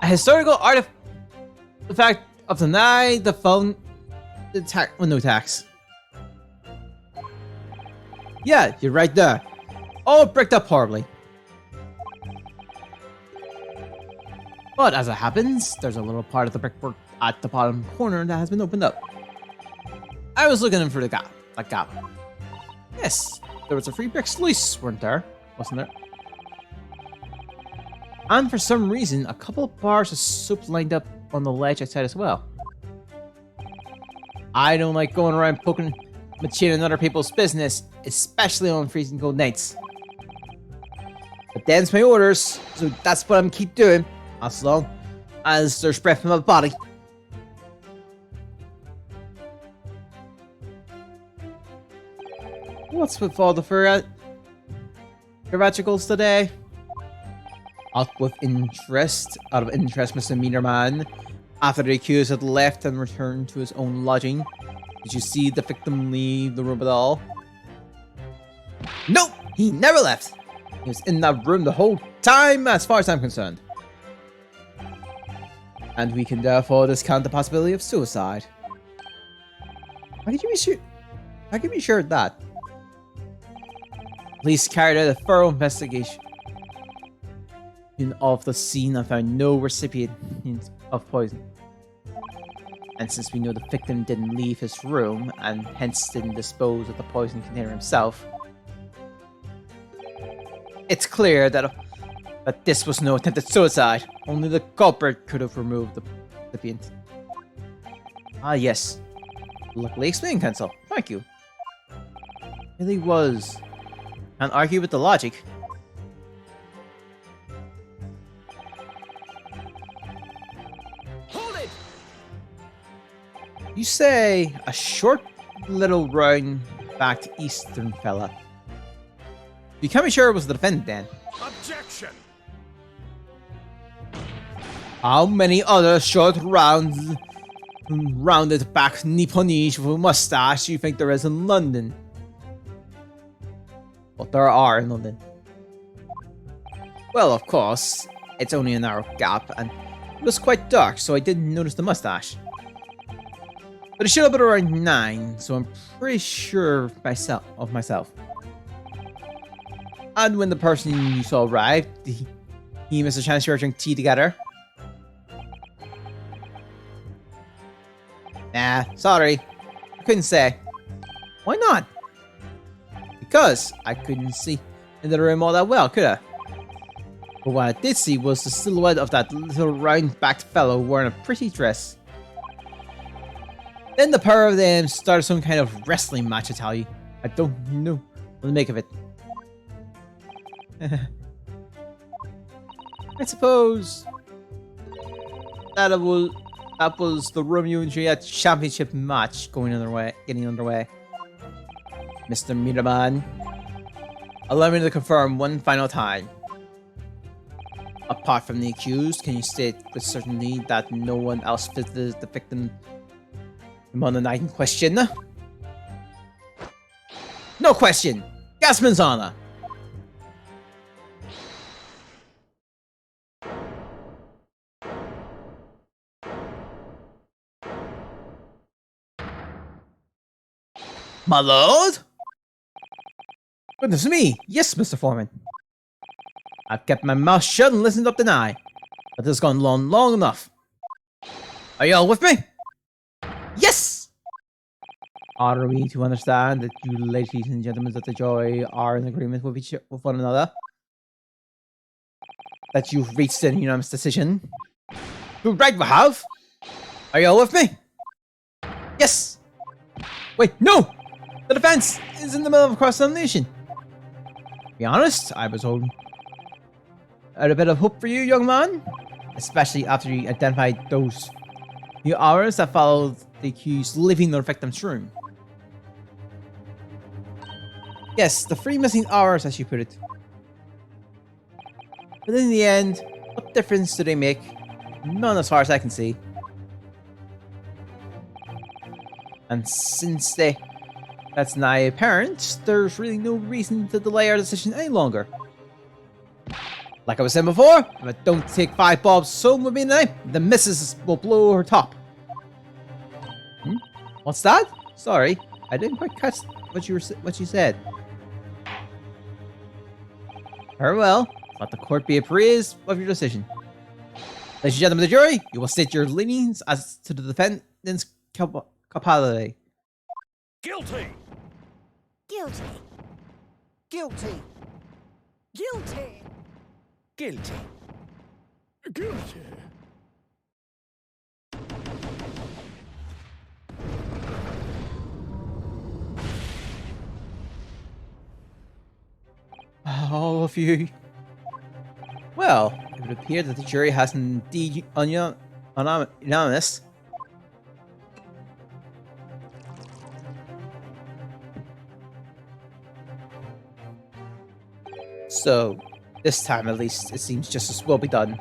A historical artifact of the night, the phone, the window tax. Yeah, you're right there. All bricked up horribly. But as it happens, there's a little part of the brickwork at the bottom corner that has been opened up. I was looking for the gap. That gap. Yes, there was a free brick slice, weren't there? Wasn't there? And for some reason, a couple of bars of soup lined up on the ledge outside as well. I don't like going around poking my chin in other people's business, especially on freezing cold nights. But them's my orders, so that's what I'm keep doing, as long as there's breath in my body. What's with all the theatricals today? Out of interest, Mr. Meaner Man. After the accused had left and returned to his own lodging, did you see the victim leave the room at all? Nope! He never left! He was in that room the whole time, as far as I'm concerned. And we can therefore discount the possibility of suicide. How can you be sure? How can you be sure of that? Police carried out a thorough investigation of the scene and found no recipient of poison. And since we know the victim didn't leave his room and hence didn't dispose of the poison container himself, it's clear that this was no attempted suicide. Only the culprit could have removed the recipient. Ah, yes. Luckily explained, Pencil. Thank you. Really was. Can't argue with the logic. Hold it! You say a short little round-backed Eastern fella. You can't be sure it was the defendant then. Objection! How many other short rounded back Nipponese with a mustache do you think there is in London? Well, there are in London. Well, of course, it's only a narrow gap, and it was quite dark, so I didn't notice the mustache. But it showed up at around 9, so I'm pretty sure of myself. And when the person you saw arrived, he missed a chance to drink tea together. Nah, sorry. I couldn't say. Why not? Because I couldn't see into the room all that well, could I? But what I did see was the silhouette of that little round-backed fellow wearing a pretty dress. Then the pair of them started some kind of wrestling match, I tell you. I don't know what to make of it. I suppose that was the Romeo and Juliet championship match getting underway. Mr. Miraman, allow me to confirm one final time. Apart from the accused, can you state with certainty that no one else visited the victim on the night in question? No question! Gasman's honor! My lord? Goodness me, yes, Mr. Foreman. I've kept my mouth shut and listened up to now, but this has gone long enough. Are you all with me? Yes! Are we to understand that you ladies and gentlemen of the Joy are in agreement with one another? That you've reached an unanimous decision? Good right we have! Are you all with me? Yes! Wait, no! The defense is in the middle of a cross-examination. To be honest, I was holding out a bit of hope for you, young man. Especially after you identified those few hours that followed the accused leaving their victim's room. Yes, the 3 missing hours, as you put it. But in the end, what difference do they make? None as far as I can see. And since that's now apparent, there's really no reason to delay our decision any longer. Like I was saying before, if I don't take 5 bobs home with me tonight, the missus will blow her top. What's that? Sorry, I didn't quite catch what you said. Very well. Let the court be appraised of your decision. Ladies and gentlemen of the jury, you will state your leanings as to the defendant's culpability. Guilty! Guilty. Guilty! Guilty. Guilty! Guilty! All of you. Well, it would appear that the jury has indeed unanimous. So, this time at least, it seems justice will be done.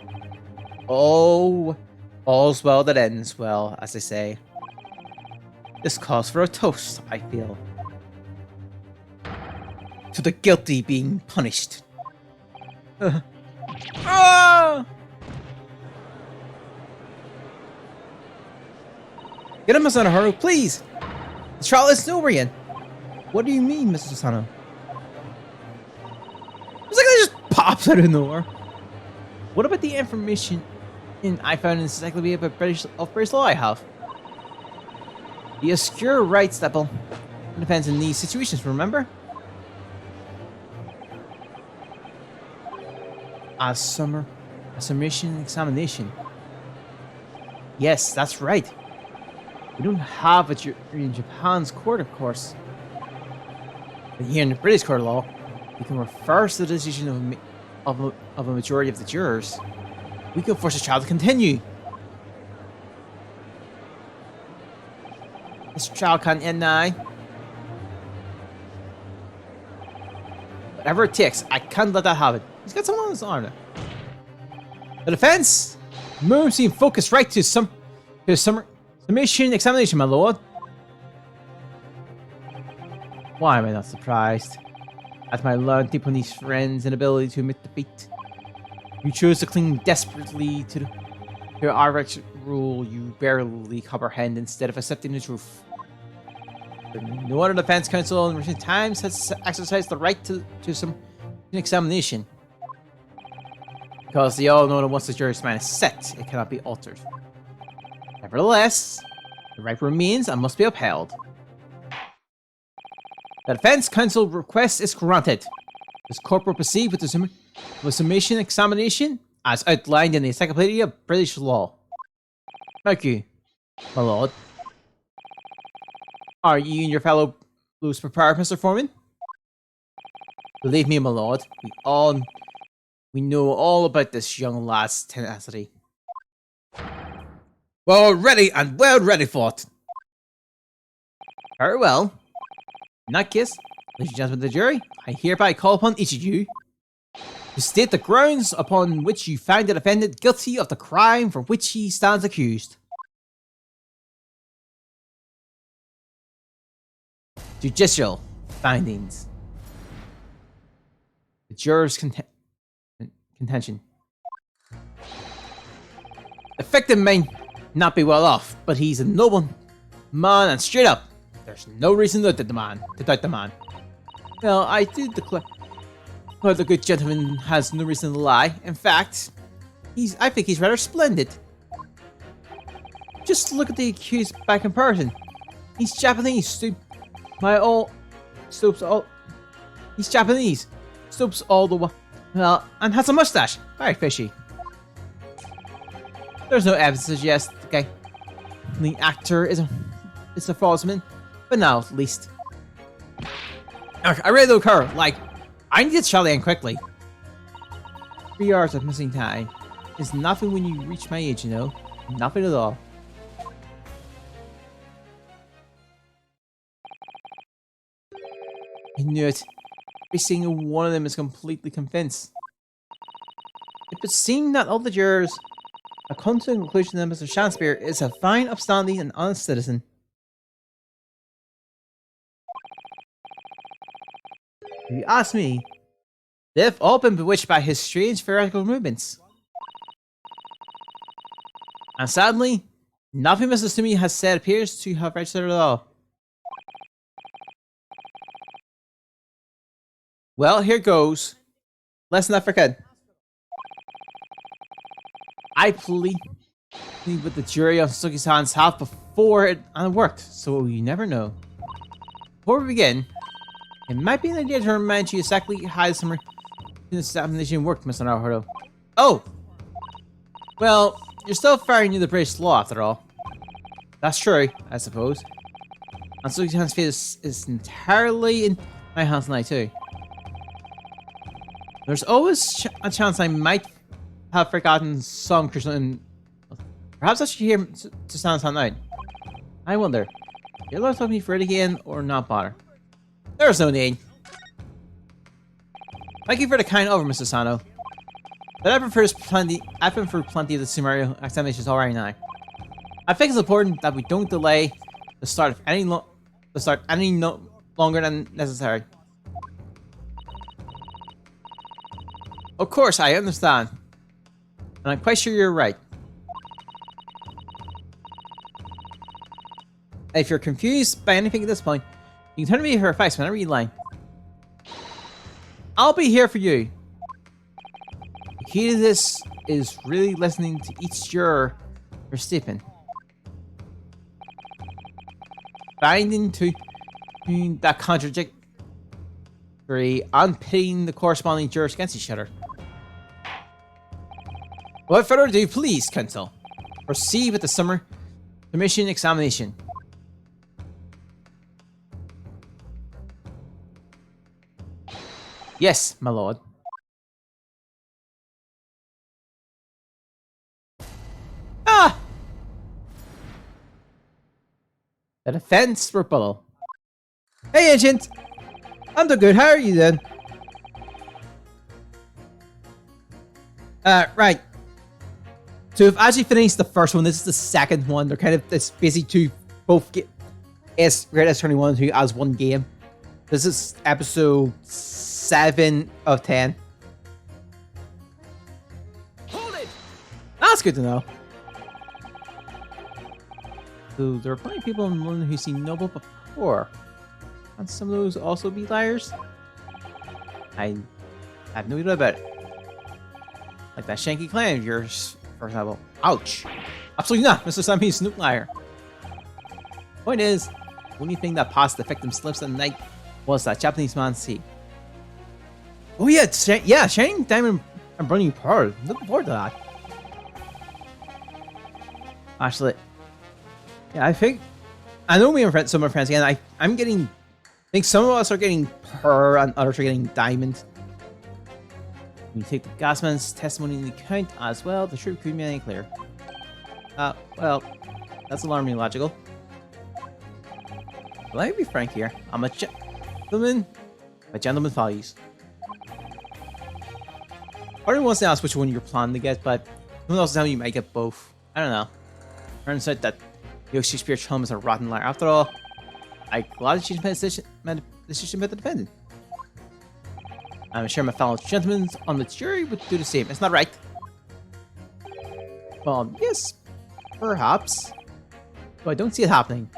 Oh, all's well that ends well, as they say. This calls for a toast, I feel. To the guilty being punished. Ah! Get him, Mr. Haru, please! The trial is over yet. What do you mean, Mr. Sano? It's like that just pops out of nowhere. What about the information I found in the encyclopedia about British law I have? The obscure rights that depends in these situations, remember? A summation examination. Yes, that's right. We don't have a jury in Japan's court, of course. But here in the British court of law, we can reverse the decision of a majority of the jurors. We can force a trial to continue. This trial can't end now. Whatever it takes, I can't let that happen. He's got someone on his arm now. The defense moves in focus right to submission examination, my lord. Why am I not surprised at my learned Japanese friend's inability to admit defeat? You chose to cling desperately to your Irish rule you barely comprehend instead of accepting the truth. No other defense counsel in recent times has exercised the right to some examination. Because they all know that once the jury's mind is set, it cannot be altered. Nevertheless, the right remains and must be upheld. The defense counsel request is granted. This court will proceed with the submission examination as outlined in the Encyclopedia of British Law. Thank you, my lord. Are you and your fellow blues prepared, Mr. Foreman? Believe me, my lord, we know all about this young lad's tenacity. Well ready and well ready for it. Very well. In that case, ladies and gentlemen of the jury, I hereby call upon each of you to state the grounds upon which you find the defendant guilty of the crime for which he stands accused. Judicial findings. The juror's contention. The victim may not be well off, but he's a noble man and straight up. There's no reason to doubt the man. Well, I do declare the good gentleman has no reason to lie. In fact, I think he's rather splendid. Just look at the accused by comparison. He's Japanese, he's Japanese. Stoops all the way. Well, and has a mustache. Very fishy. There's no evidence to suggest the actor is a falseman, but now at least. I really don't care. Like, I need to shut in quickly. 3 hours of missing time is nothing when you reach my age, you know. Nothing at all. I knew it. Every single one of them is completely convinced. It would seem that all the jurors have come to the conclusion that Mr. Shakespeare is a fine, upstanding, and honest citizen. If you ask me, they've all been bewitched by his strange theoretical movements. And sadly, nothing Mr. Sumi has said appears to have registered at all. Well, here goes. Let's not forget. I plead with the jury on Suzuki-san's half before it worked, so you never know. Before we begin, it might be an idea to remind you exactly how this examination worked, Mr. Naruto. Oh! Well, you're still fairly new to British law, after all. That's true, I suppose. And Suzuki-san's fate is entirely in my hands tonight, too. There's always a chance I might have forgotten some crucial and perhaps I should hear to stand tonight. I wonder, you're allowed to talk me for it again or not bother? There's no need. Thank you for the kind offer, Mr. Sano. But I've been through plenty of the summary examinations already now. I think it's important that we don't delay the start any longer than necessary. Of course, I understand. And I'm quite sure you're right. If you're confused by anything at this point, you can turn to me for advice whenever you like. I'll be here for you. The key to this is really listening to each juror for statement. Finding to that contradictory and pitting the corresponding jurors against each other. Without further ado, please, counsel, proceed with the submission examination. Yes, my lord. Ah! The defense rebuttal. Hey, Agent! I'm doing good. How are you then? Right. So we've actually finished the first one. This is the second one. They're kind of this busy to both get Great Ace Attorney 1 and 2 as one game. This is episode 7 of 10. Hold it! That's good to know. So there are plenty of people in London who've seen Noble before. Can some of those also be liars? I have no idea about it. Like that Shanky clan of yours, for example. Ouch! Absolutely not! Mr. Sam, he's Snoop liar. Point is, the only thing that passed the victim's lips at night was that Japanese man see. Oh yeah, Shining Diamond and Burning Pearl. Looking forward to that. Actually, yeah, I know me and some of my friends again. I think some of us are getting Pearl and others are getting Diamond. When you take the gasman's testimony into account as well, the truth couldn't be any clearer. Well, that's alarmingly logical. Let me be frank here. I'm a gentleman. My gentleman values. Part of me wants to ask which one you're planning to get, but who knows how you might get both. I don't know. Turns out that the Shakespeare chum is a rotten liar. After all, I gladly change my decision about the defendant. I'm sure my fellow gentlemen on the jury would do the same. It's not right. Well, yes, perhaps. But I don't see it happening.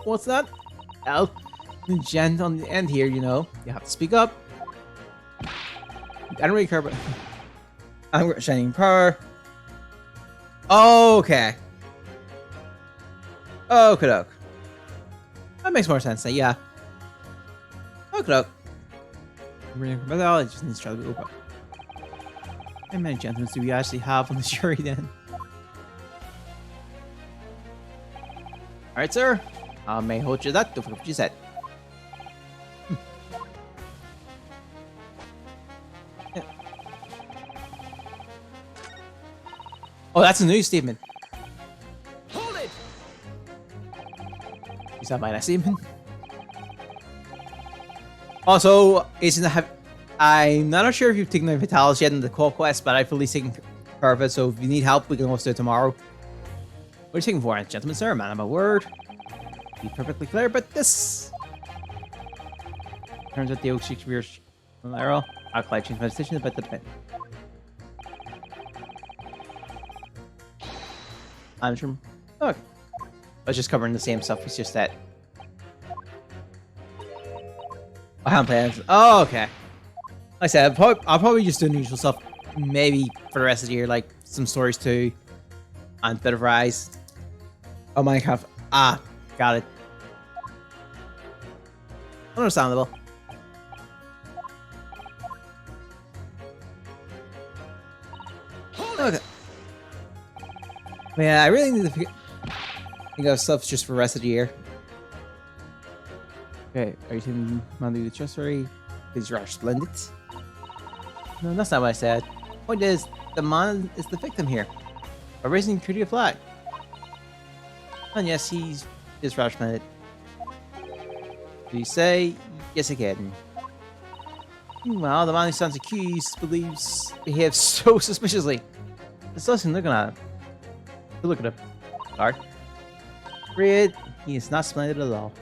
What's that? Well, the gent on the end here, you know. You have to speak up. I don't really care about... I'm Shining Pearl. Okay. Okay, doke. That makes more sense then, yeah. Okay, doke. I just need to try to be open. How many gentlemen do we actually have on the jury then? Alright, sir. I may hold you that. Don't forget what you said. Yeah. Oh, that's a new statement. Hold it! Is that my last statement? Also, I'm not sure if you've taken the Vitalis yet in the call quest, but I've fully taken care of it, so if you need help, we can also do it tomorrow. What are you taking for, gentlemen, sir? Man of my word. Be perfectly clear about this. Turns out the oak Shakespeare arrow. I'll collect change my decision about the defendant. I'm sure. Okay. I was just covering the same stuff, it's just that. I haven't played it. Oh, okay. Like I said, I'll probably just do the usual stuff. Maybe for the rest of the year, like some stories too. And a bit of Rise. Oh, Minecraft. Ah, got it. Understandable. Okay. Yeah, I really need to think of stuff just for the rest of the year. Okay, are you taking Mandy the Treasury? These are splendid. No, that's not what I said. Point is, the man is the victim here. By raising Curia flag. And yes, he's rather splendid. Do you say? Yes, again. Well, the man who stands accused behaves so suspiciously. It's nothing looking at him. Look at him. Alright. Fred, he is not splendid at all.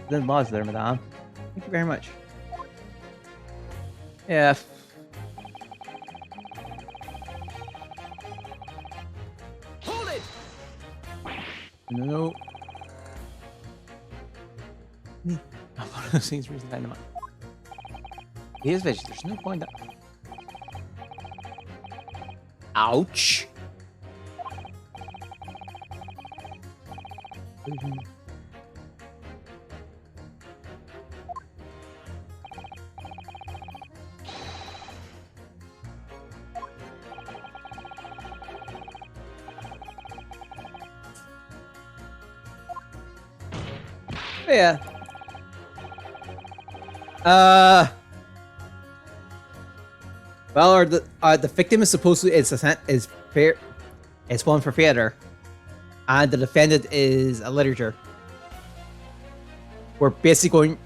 Then laws there, madame. Thank you very much. Yeah. Hold it! No. One of those things reason dynamite. He is veggie. There's no point. Ouch. Yeah. Uh, well, or the victim is supposedly is fair. It's one for theater, and the defendant is a literature. We're basically going,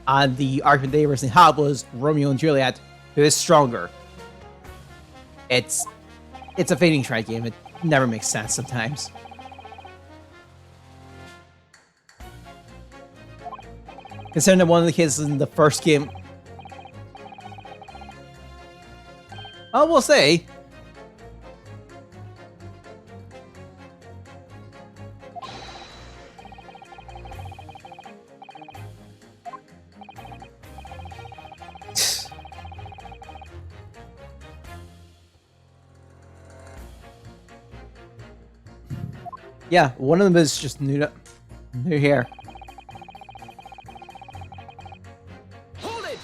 and the argument they originally had was Romeo and Juliet, who is stronger. It's a fading try game. It never makes sense sometimes. Considering that one of the cases in the first game, I will say, yeah, one of them is just new here. Hold it!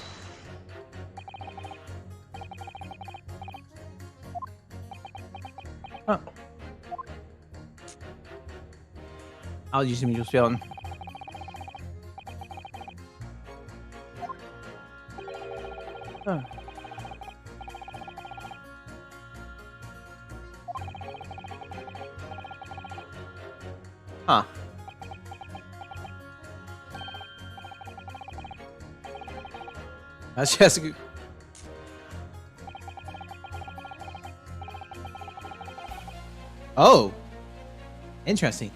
Huh. I'll use him just feeling. Huh. Huh. That's just a good... Oh! Interesting.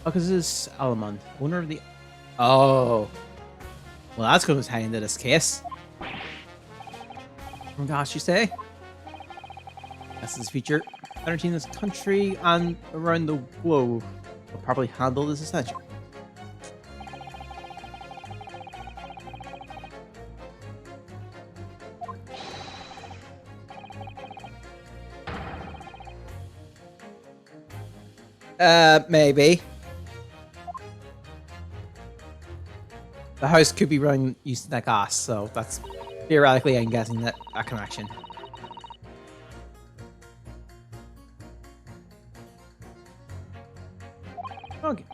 Oh, because this is Alamon. Owner of the... Oh. Well, that's going to tie into this case. Oh gosh, you say? This is feature entertaining this country and around the globe. Will probably handle this essential. Maybe. The house could be running using that gas, so that's theoretically, I'm guessing that a connection. Okay.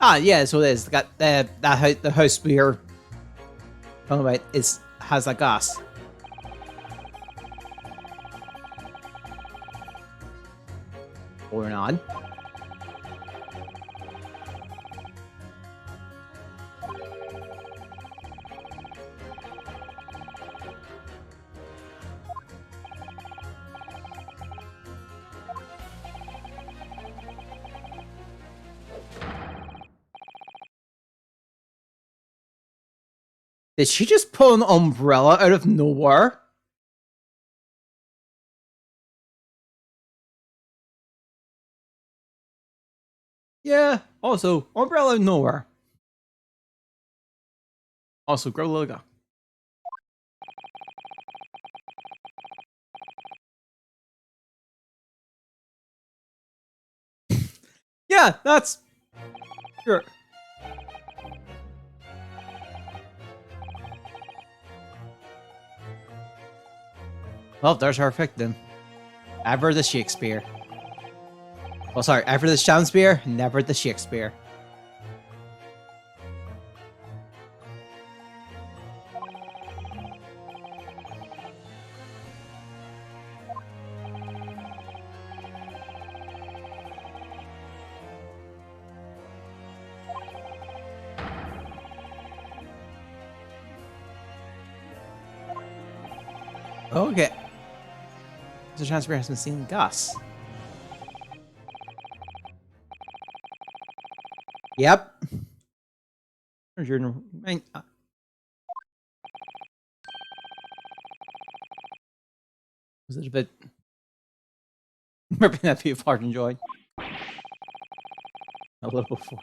Ah, yeah, so it is. Got the house we're talking about has that gas. Or not. Did she just pull an umbrella out of nowhere? Yeah, also, umbrella out of nowhere. Also, grow logo. Yeah, that's... Sure. Well, there's our victim. Ever the Shakespeare. Oh, sorry, ever the Shakespeare, never the Shakespeare. Okay. Mr. Shakespeare has been seeing Gus. Yep. Was it a bit... Ripping that be apart and joy? A little before.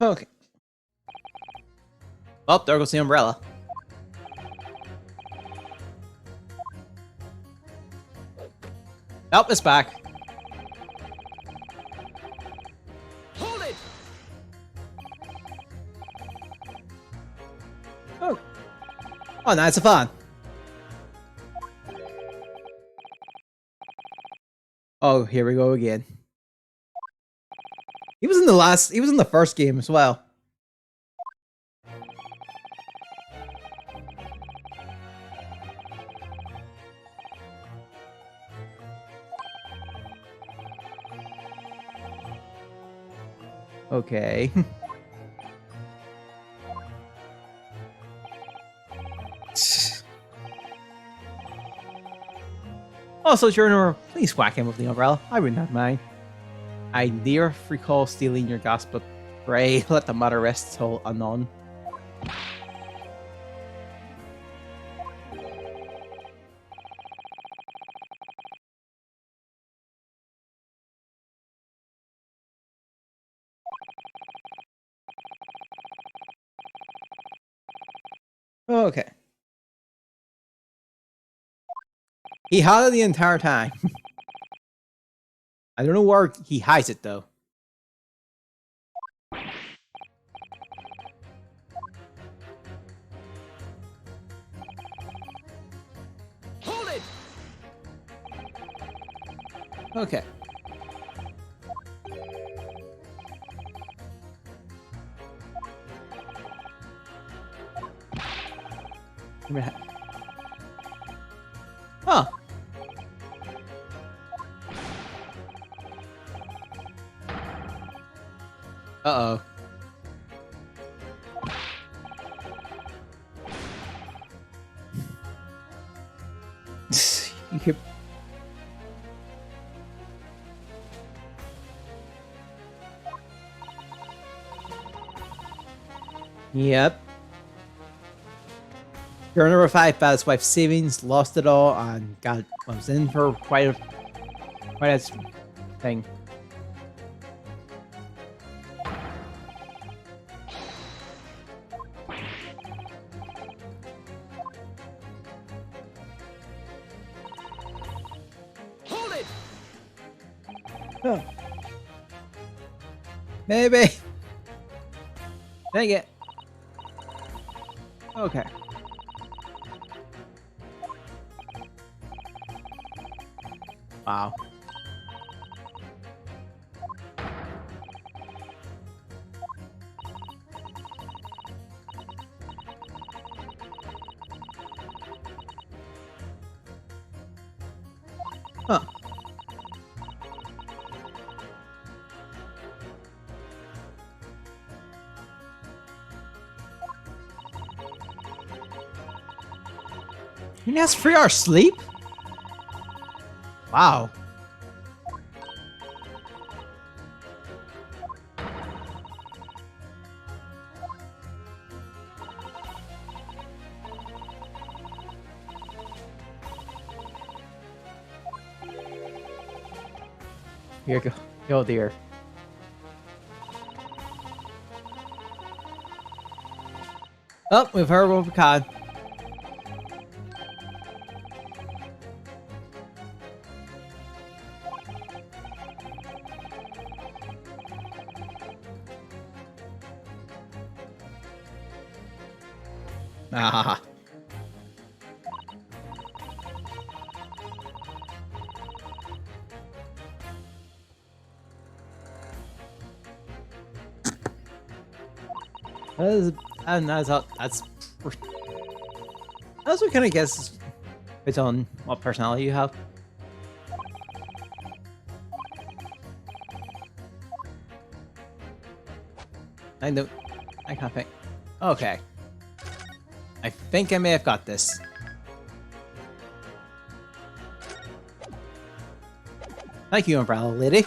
Okay. Oh, there goes the umbrella. Nope, it's back. Hold it! Oh. Oh, now it's a fan. Oh, here we go again. He was in the first game as well. Okay. Also, Journal, please whack him with the umbrella. I wouldn't have mind. I dare recall stealing your gas, but pray let the matter rest till anon. Okay. He had it the entire time. I don't know where he hides it though. Hold it! Okay. Huh. Uh-oh. You could... Yep. Girl number 5 bad his wife's savings, lost it all, and was in for quite a thing. Hold it! Oh. Maybe. Dang it. Okay. Wow. Huh. He has 3 hours sleep? Wow. Here go. Oh dear. Oh, we've heard of a cod. Ah. That's what kind of guess it's on what personality you have. I can't think. Okay. I think I may have got this. Thank you, Umbrella Lady.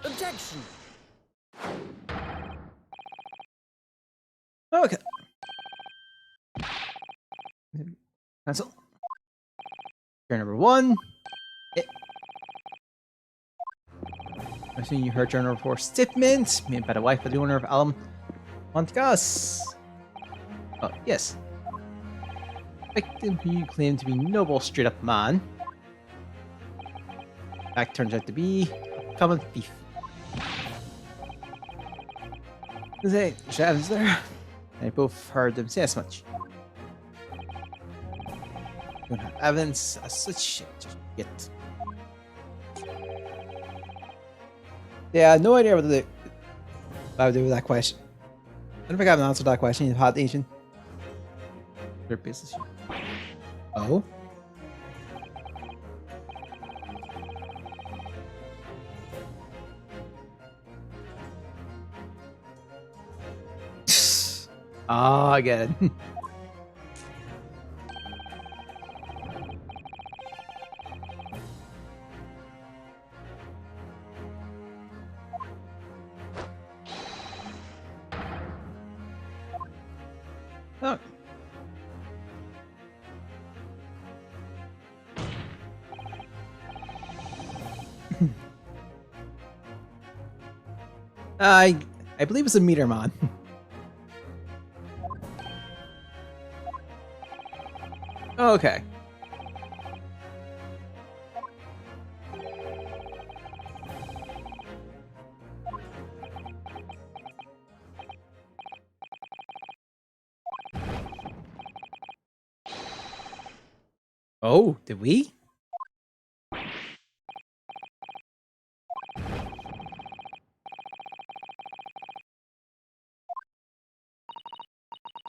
Objection! Okay. Cancel. Turn number 1. I assume you heard journal report statement made by the wife of the owner of Alum Montgas. Oh, yes. Victim who you claim to be noble, straight up man. That turns out to be common thief. Is there? I both heard them say as much. Don't have evidence as such yet. Yeah, no idea what I would do with that question. I don't think I have an answer to that question in Hot Nation. Their business. Oh? Oh, I get it. Oh. I believe it's a meter mod. Okay. Oh, did we?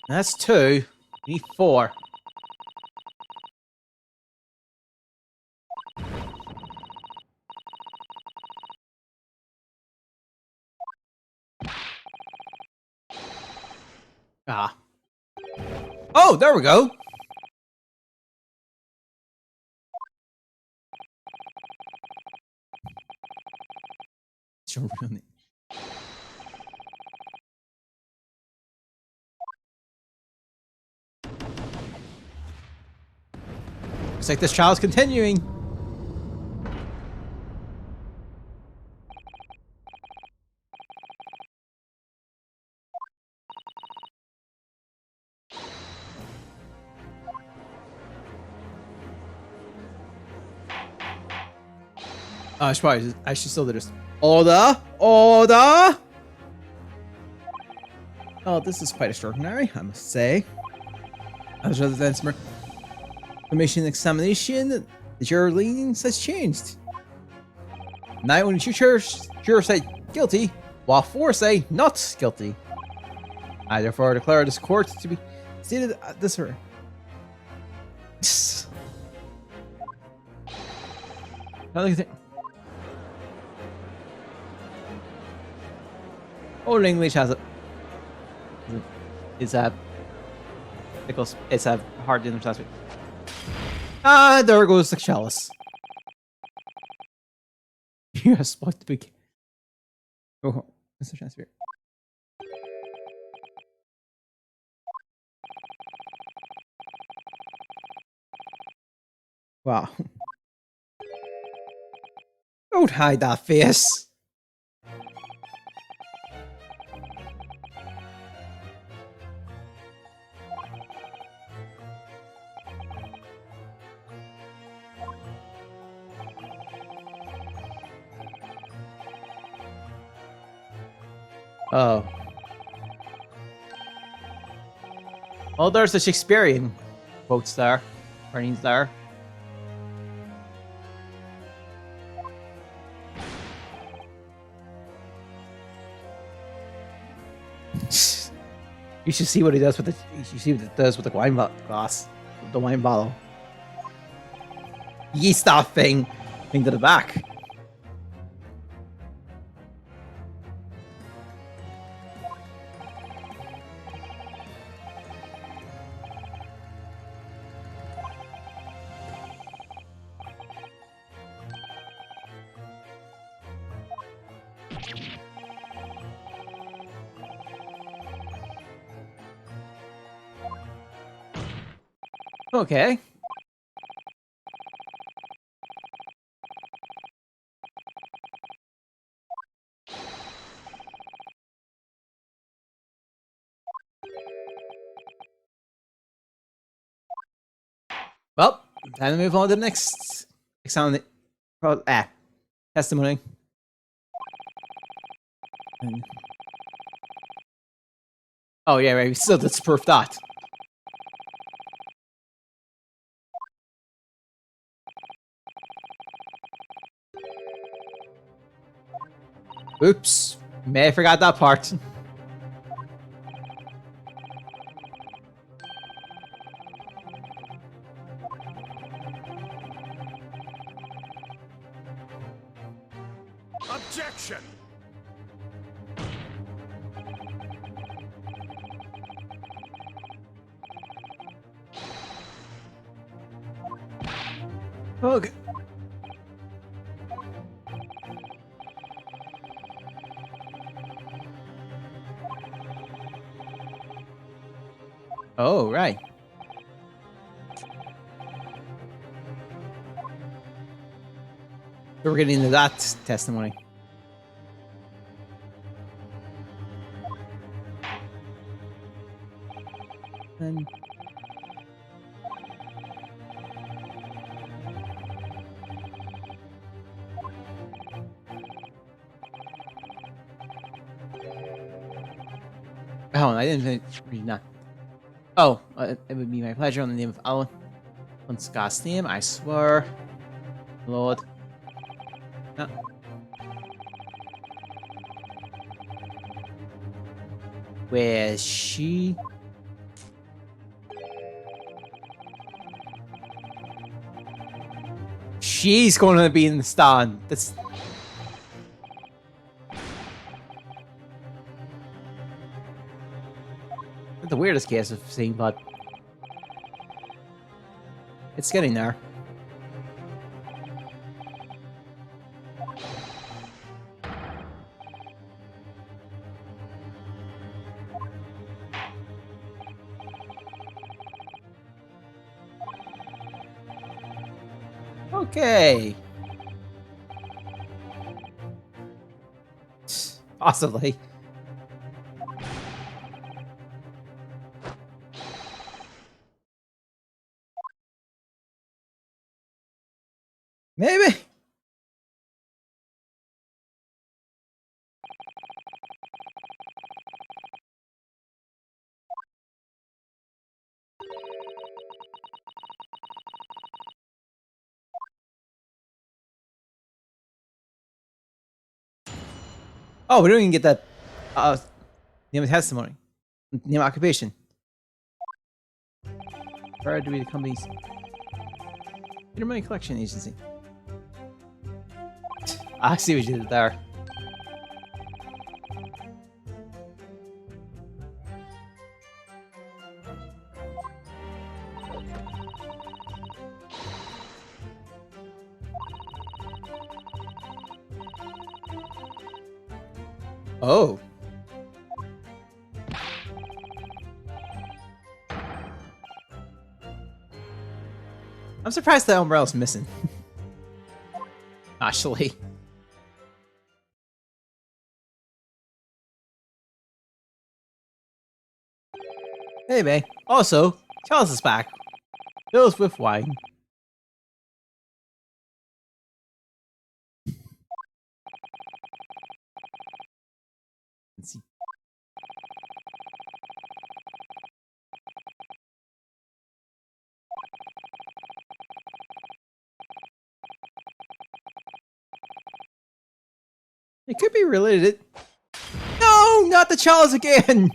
That's 2. We need 4. Ah. Oh, there we go. Sure, really. Looks like this trial's continuing. I should still do this. Order! Order! Oh, this is quite extraordinary, I must say. As rather than some information examination, the juror leanings has changed. Now only 2 jurors say guilty, while 4 say not guilty. I therefore declare this court to be seated at this room. Another thing. Old English has it. It's a hard to understand. Ah, there goes the chalice. Yes, spot the big. Oh, Mr. Chancellor. Wow. Don't hide that face. Oh. Oh, there's the Shakespearean quotes there. Writings there. You should see what he does with the. You should see what it does with the wine glass, the wine bottle. Yeast that thing to the back. Okay. Well, time to move on to the next exam. Testimony. Oh yeah, right. We still disprove that. Oops. May have forgot that part. Objection! Okay. Oh, right. So we're getting into that testimony. And oh, I didn't read that. Oh, it would be my pleasure on the name of Alan. On Scott's name, I swear. Lord. No. Where's she? She's going to be in the stand. That's the weirdest case I've seen, but it's getting there. Okay. Possibly. Maybe. Oh, we don't even get that name of testimony. Name of occupation. Where do we the company's Peter Money Collection Agency? I see what you did there. Oh. I'm surprised the umbrella's missing. Actually. Hey, May. Also, Charles is back. Fills with wine. Let's see. It could be related. No, not the Charles again.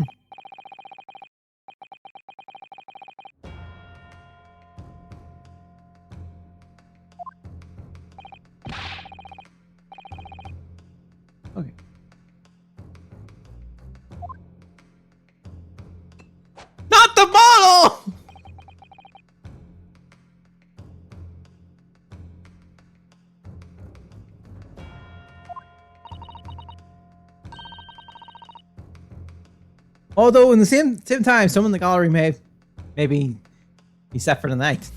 Okay. Not the model! Although in the same time, someone in the gallery may maybe be set for the night.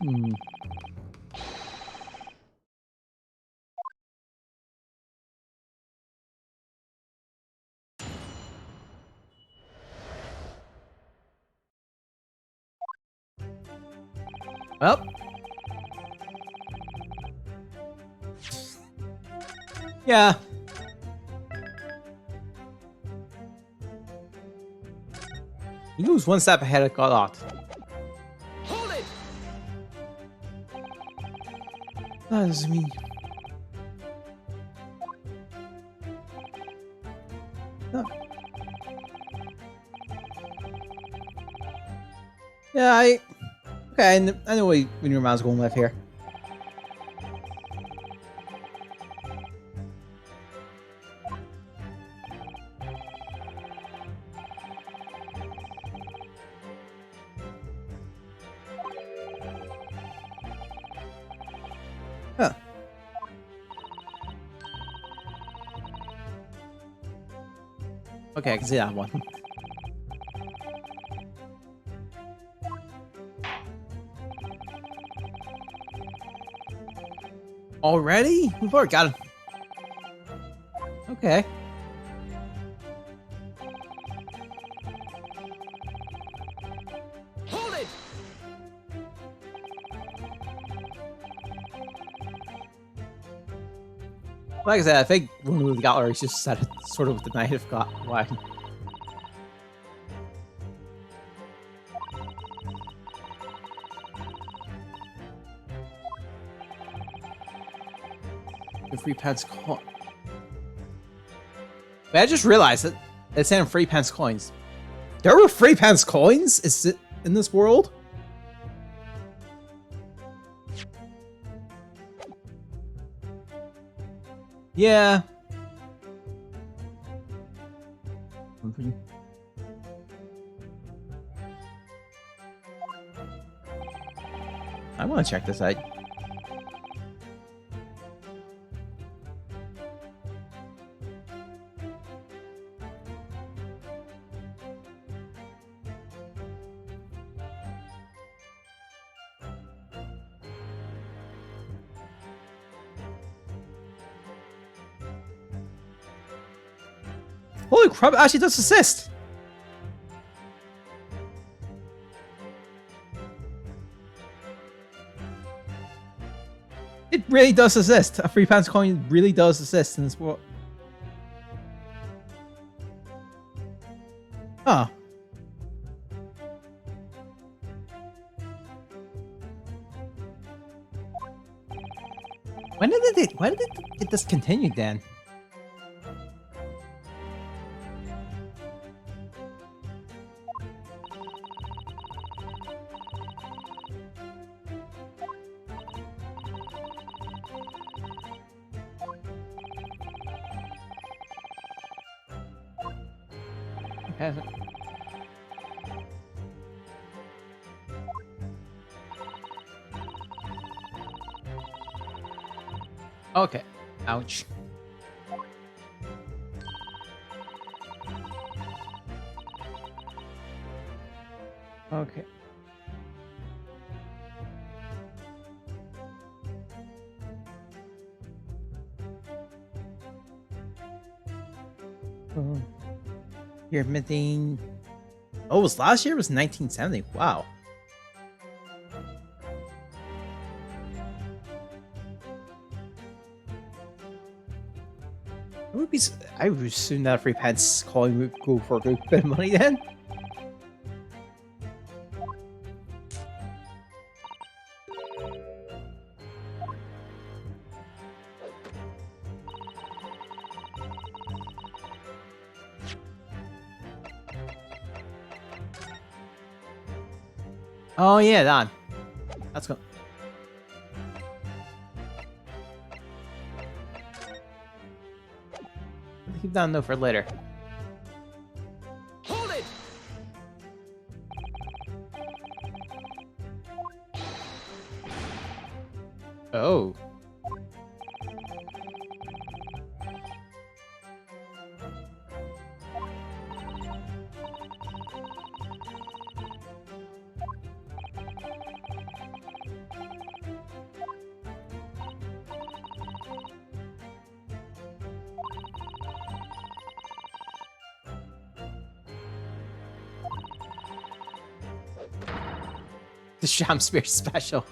Hmm. Well. Yeah. He moves one step ahead of Godot. Hold it! That doesn't mean. No. Yeah, okay, I know when your mouse going left here. Huh. Okay, I can see that one. Already? We've already got him. Okay. Hold it! Like I said, I think when we got her, just set it sort of with the Knight of God. Why? The free pence coin. Wait, I just realized that it's saying free pence coins. There were free pence coins? Is it in this world? Yeah. I want to check this out. Holy crap, it actually does assist! It really does assist. A free pants coin really does assist in this world. Huh. When did it get discontinued then? Hasn't. Okay. Ouch. Okay. You're minting. Oh, it was last year? It was 1970. Wow. I would assume that a free pants coin would go for a good bit of money then. Oh yeah, Don. Let's go. Keep that note for later. Hold it! Oh. Sham Spear special.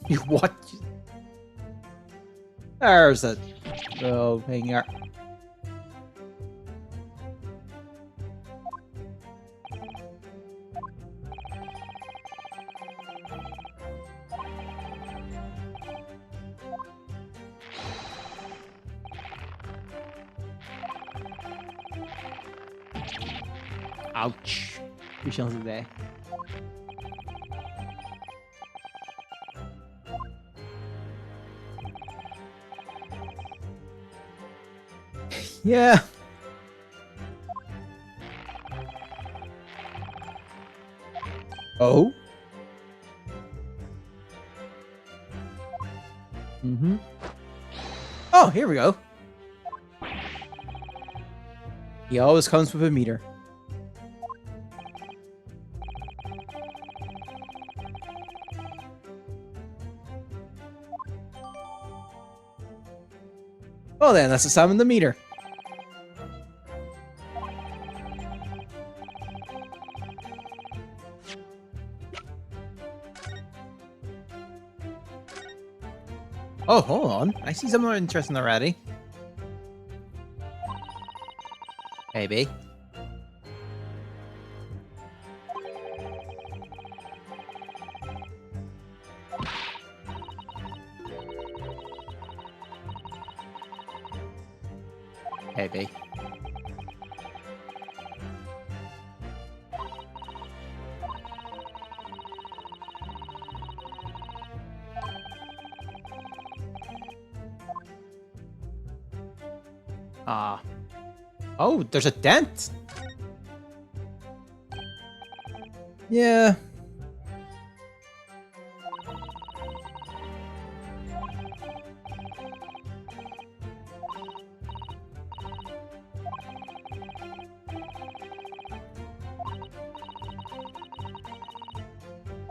You what? There's a little thing here. Ouch. 3 shells a day. Yeah. Oh. Mm-hmm. Oh, here we go. He always comes with a meter. Well then, let's summon the meter. Oh, hold on. I see something interesting already. Maybe. Maybe. Ah. Oh, there's a dent. Yeah.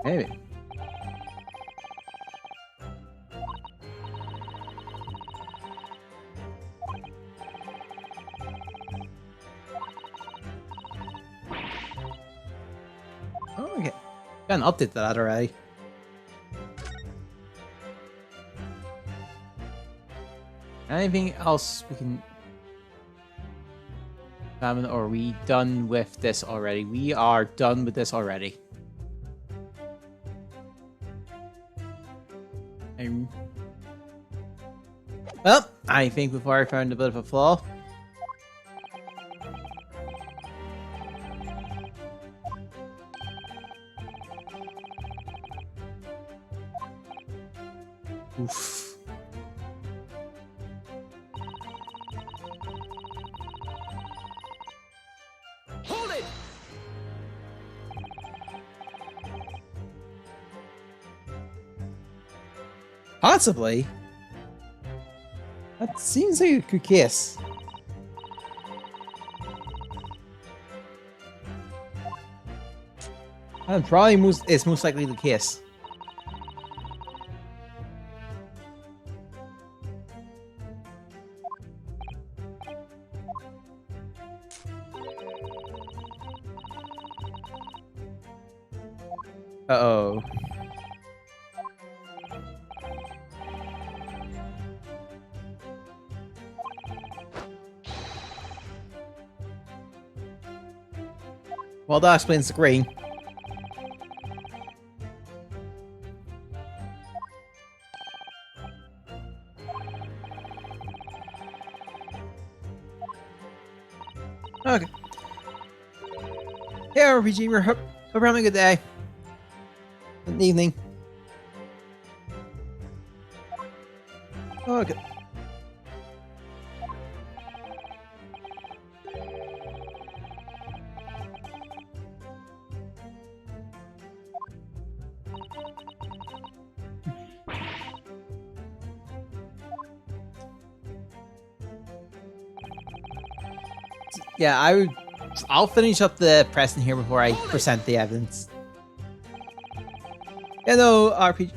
Maybe. Oh, okay. Got an update to that already. Anything else we can... or are we done with this already? We are done with this already. Well, I think before I found a bit of a flaw. Oof. Hold it! Possibly. That seems like a good kiss. And probably it's most likely the kiss. Uh-oh. Well, that explains the green. Okay. Hey, RPG, we're hope we're having a good day. Good evening. Okay. Yeah, I'll finish up the pressing here before I present the evidence. Hello, RP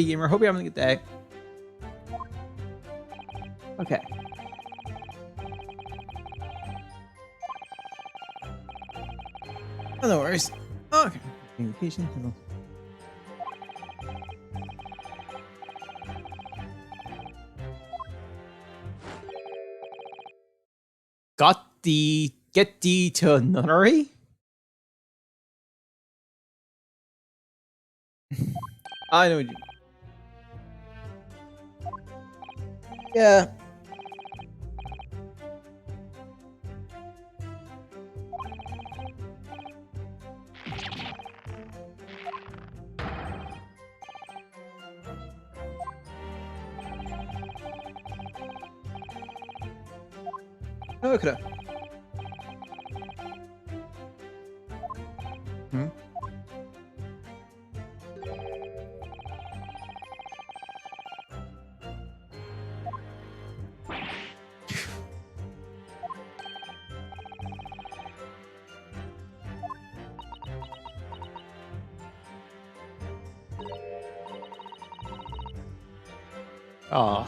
gamer. Hope you're having a good day. Okay. Oh, no worries. Okay. Communication. Hello. Get thee to nunnery? I know what you. Yeah. Okay. Hmm. Oh.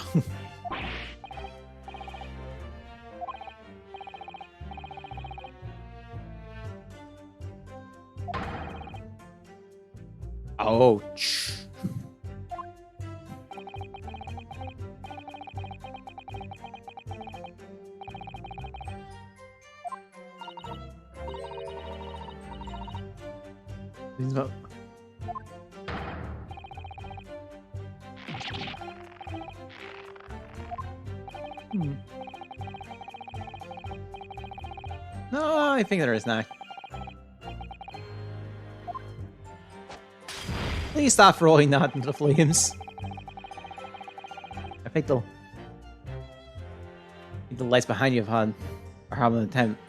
Ouch. Hmm. No, I think there is now. Please stop throwing that into the flames. I think the lights behind you are having an attempt.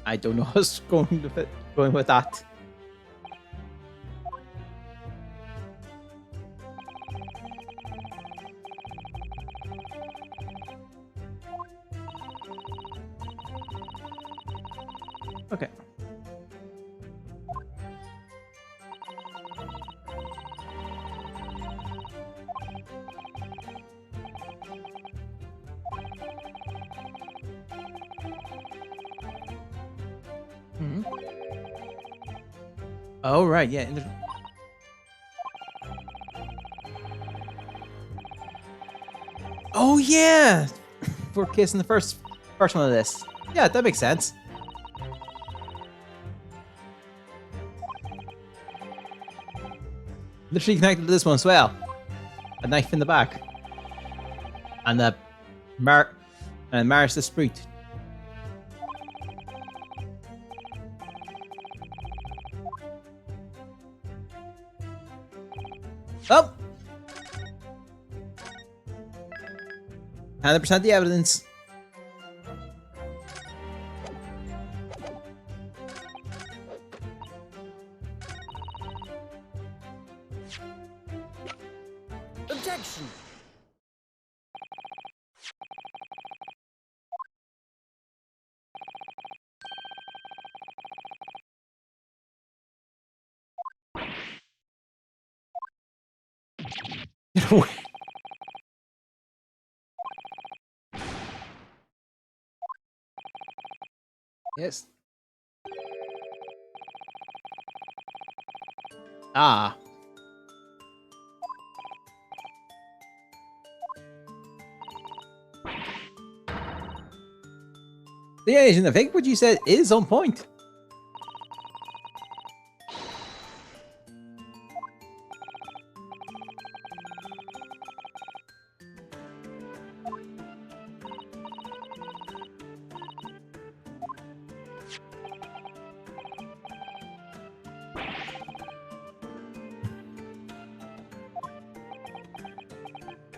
I don't know what's going with that. Okay. Hmm. Oh right, yeah. Oh yeah, for kissing the first one of this. Yeah, that makes sense. Literally connected to this one as well. A knife in the back. And the Mars the Sprite. Oh! 100% the evidence. Objection! Yes. Ah. The Asian, I think what you said is on point.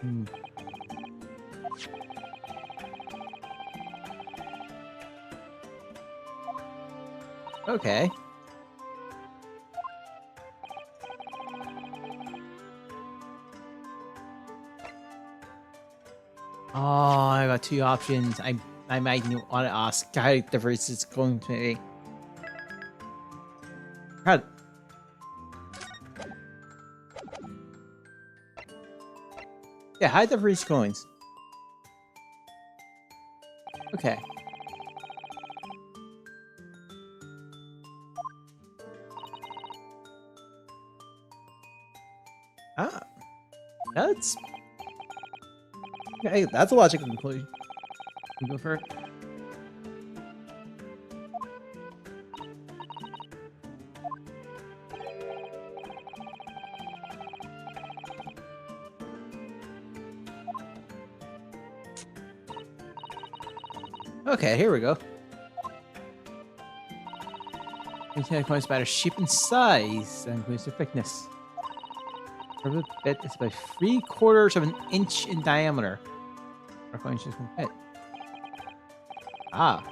Hmm. Okay. Oh, I got two options. I might want to ask how diverse it's going to be. God. Yeah, hide the freeze coins. Okay. Ah. That's... Okay, that's a logical conclusion. You go for it. Okay, here we go. Container coins matter shape and size and includes their thickness. The bit is about 3/4 of an inch in diameter. Our coins just won't fit. Ah.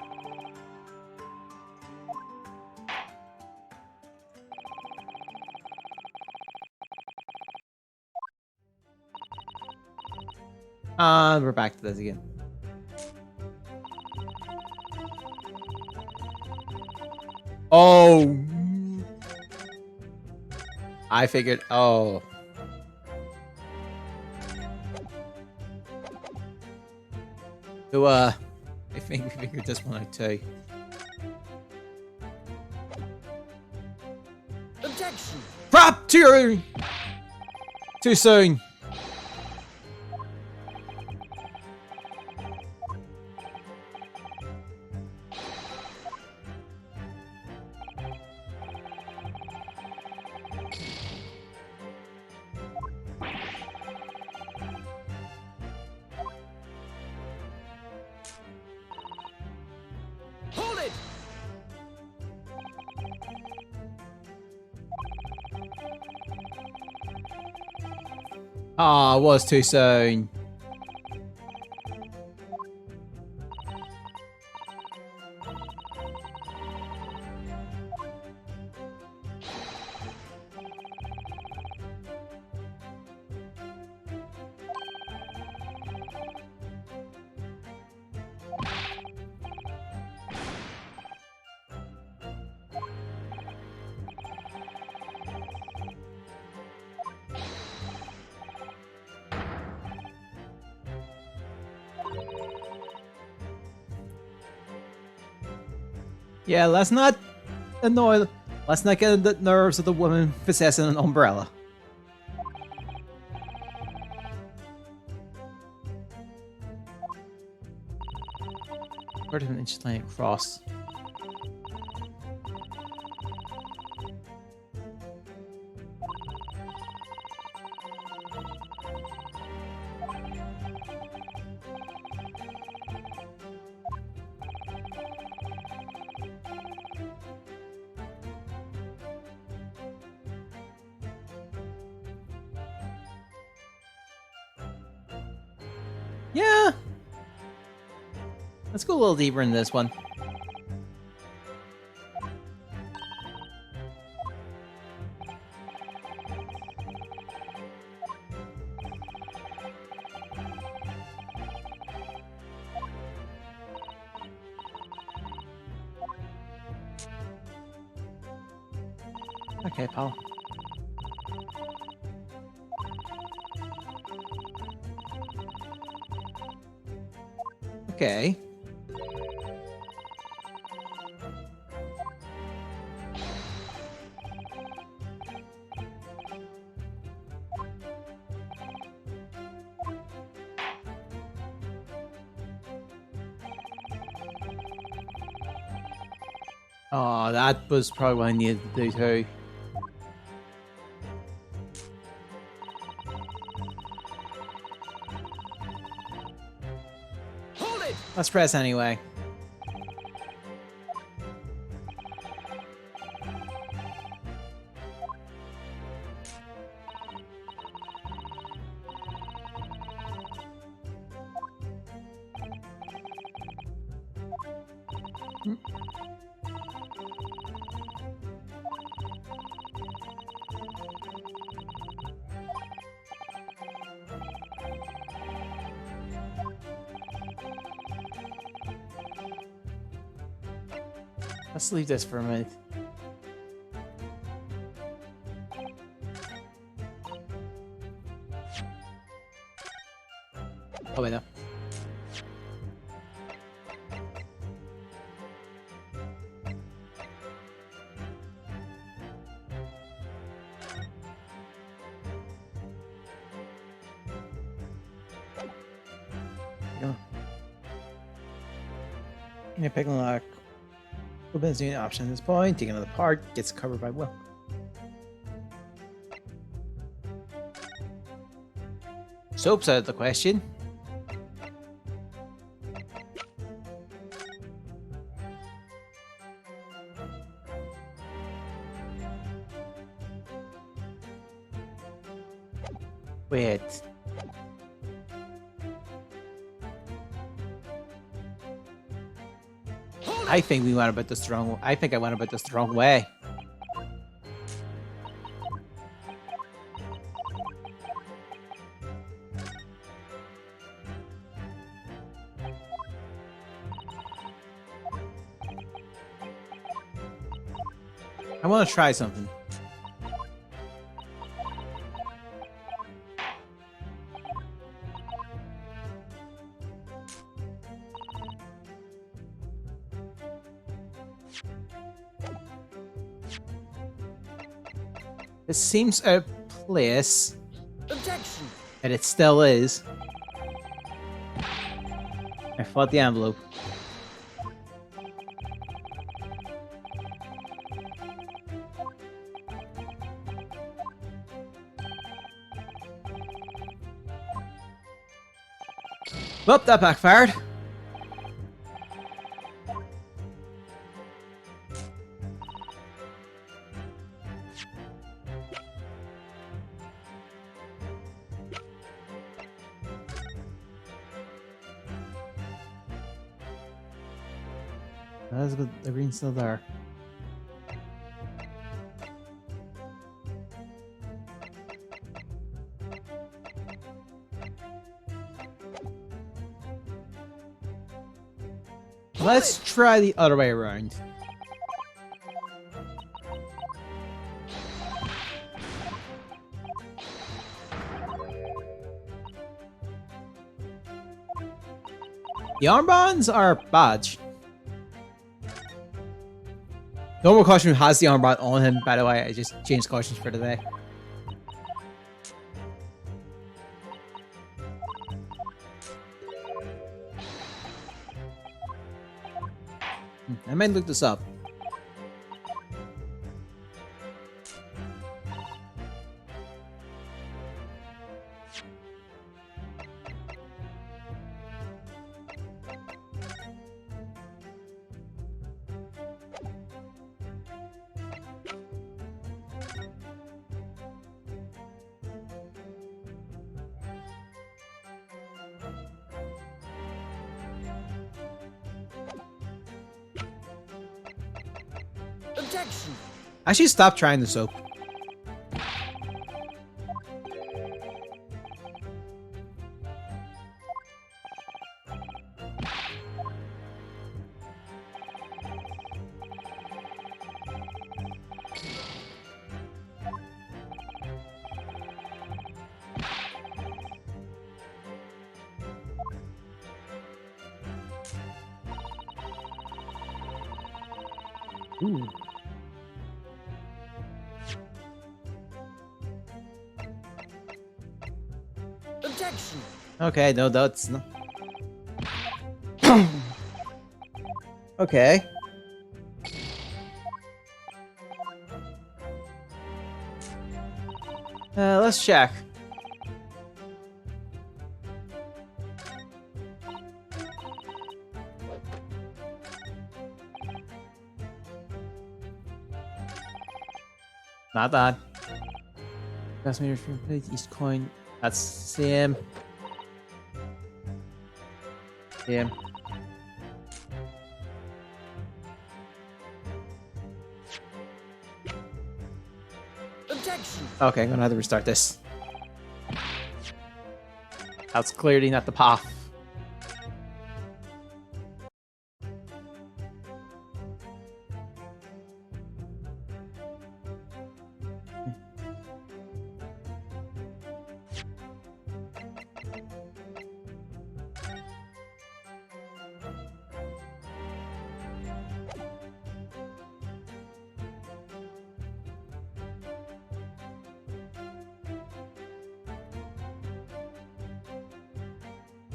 We're back to this again. Oh. I figured, oh. So, I think we figured this one out too. Objection! Prop too soon. Hold it! Ah, was too soon. Yeah, let's not annoy. Let's not get the nerves of the woman possessing an umbrella. Part of an inch line across. Yeah. Let's go a little deeper in this one. Okay, pal. Okay. Oh, that was probably what I needed to do too. Hold it! Let's press anyway. Let's leave this for a minute. Oh, wait, no. Go. Yeah, pick and lock. Opens the option at this point. Take another part. Gets covered by Will. Soap's out of the question. Wait. I think we went about this the wrong. I think I went about this the wrong way. I want to try something. This seems out of place, Objection. and it still is. I fought the envelope. Well, that backfired. That's good. Everything's still there. Let's try the other way around. The armbands are badge. Normal costume has the armband on him, by the way. I just changed costumes for today. I might look this up. Objection. Actually, stop trying the soap. Ooh. Objection. Okay, no, that's not. Okay. Let's check. Not bad. Best meter stream plate, East coin. That's same. Same. Objection. Okay, I'm gonna have to restart this. That's clearly not the path.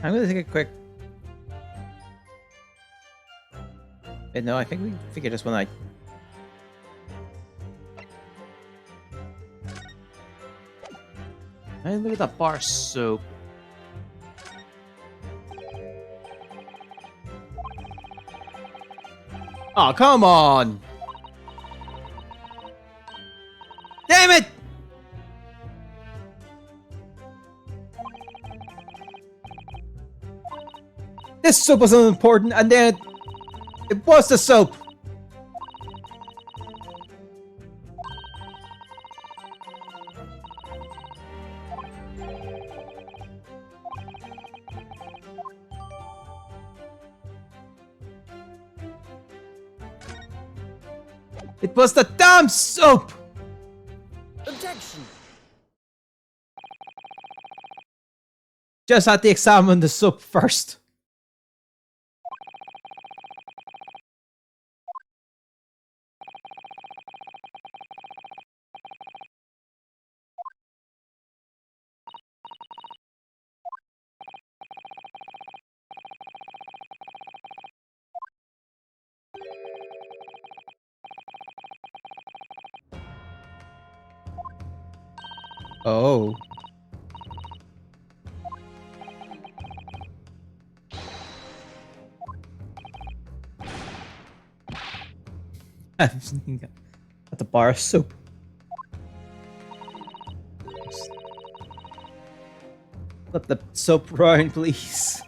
I'm gonna take a quick. Wait, no, I think we figured this one out. Hey, look at that bar soap. Oh, come on! Damn it! This soap was unimportant, and then it was the soap. It was the damn soap! Objection. Just had to examine the soap first. Oh. At the bar of soap. Flip the soap round, please.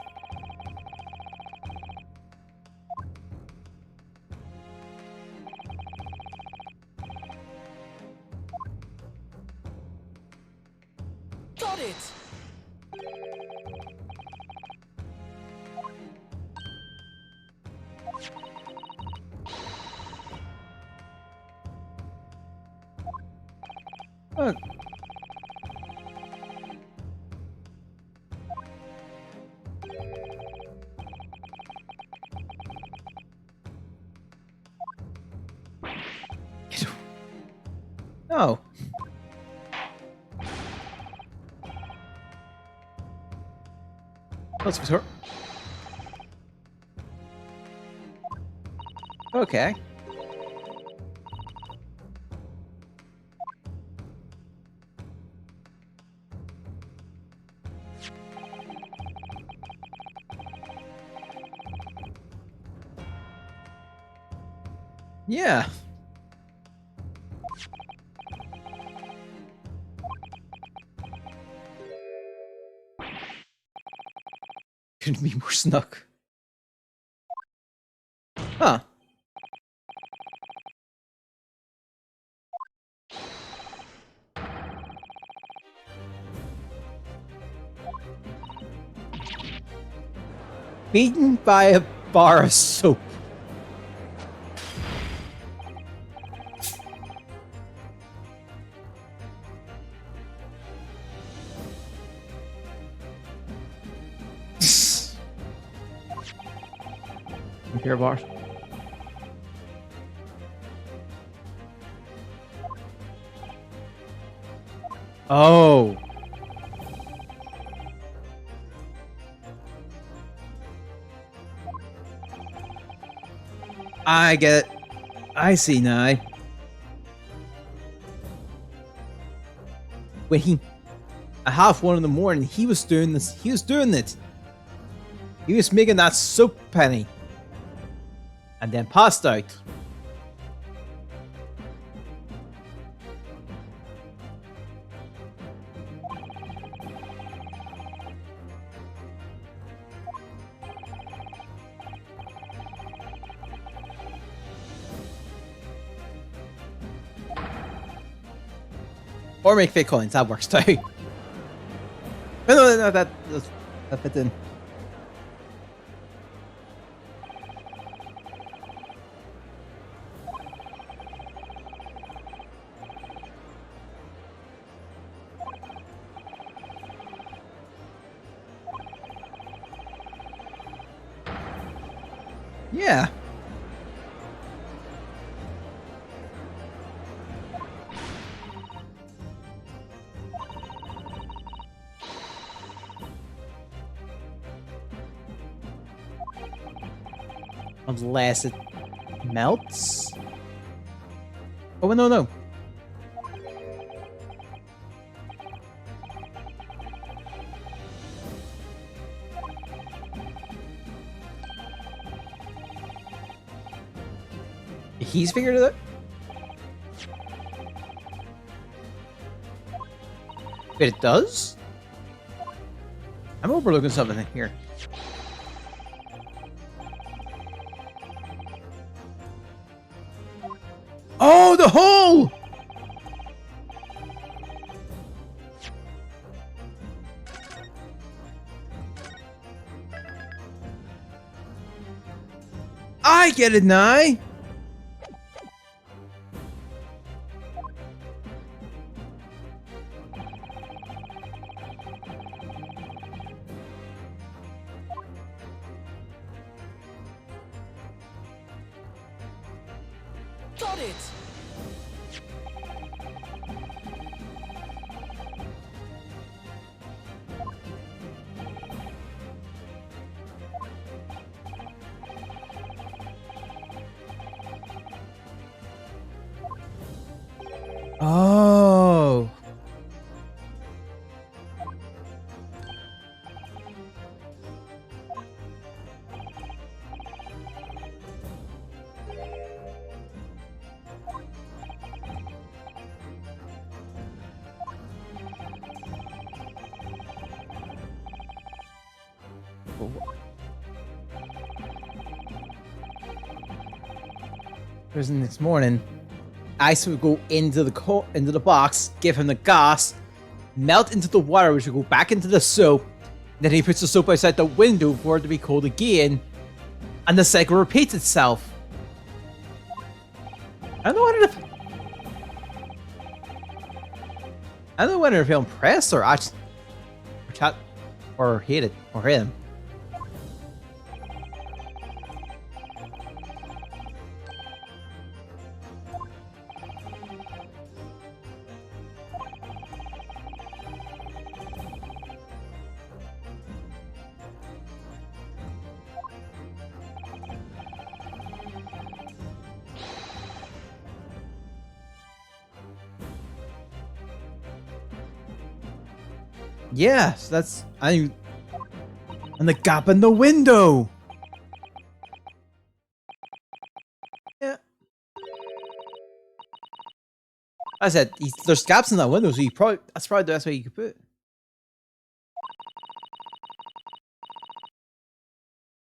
Got it. Oh. No. That's for sure. Okay. Yeah. Couldn't be more snug. Huh. Beaten by a bar of soap. Beer bar. Oh. I get it. I see now. When he, at 1:30 in the morning, he was doing this. He was doing it. He was making that soap penny. And then passed out. Or make fake coins, that works too. No, that fits in. Yeah. Unless it melts? Oh, no, no. He's figured it out? Wait, it does? I'm overlooking something here. Oh, the hole! I get it now! Got it! Oh. There's next morning. Ice would go into the box, give him the gas, melt into the water, which would go back into the soap. Then he puts the soap outside the window for it to be cold again, and the cycle repeats itself. I don't know whether to feel impressed or actually, or hate it, or hate him. Yes, that's and the gap in the window. Yeah. I said there's gaps in that window, so that's probably the best way you could put it.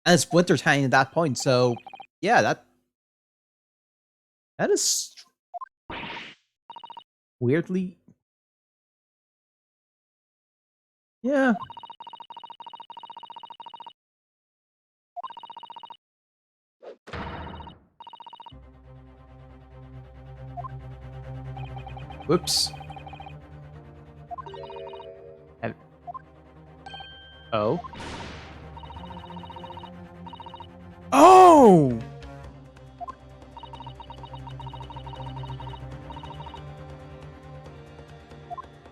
And it's winter time at that point, so yeah, that is weirdly, yeah. Whoops. Oh. Oh!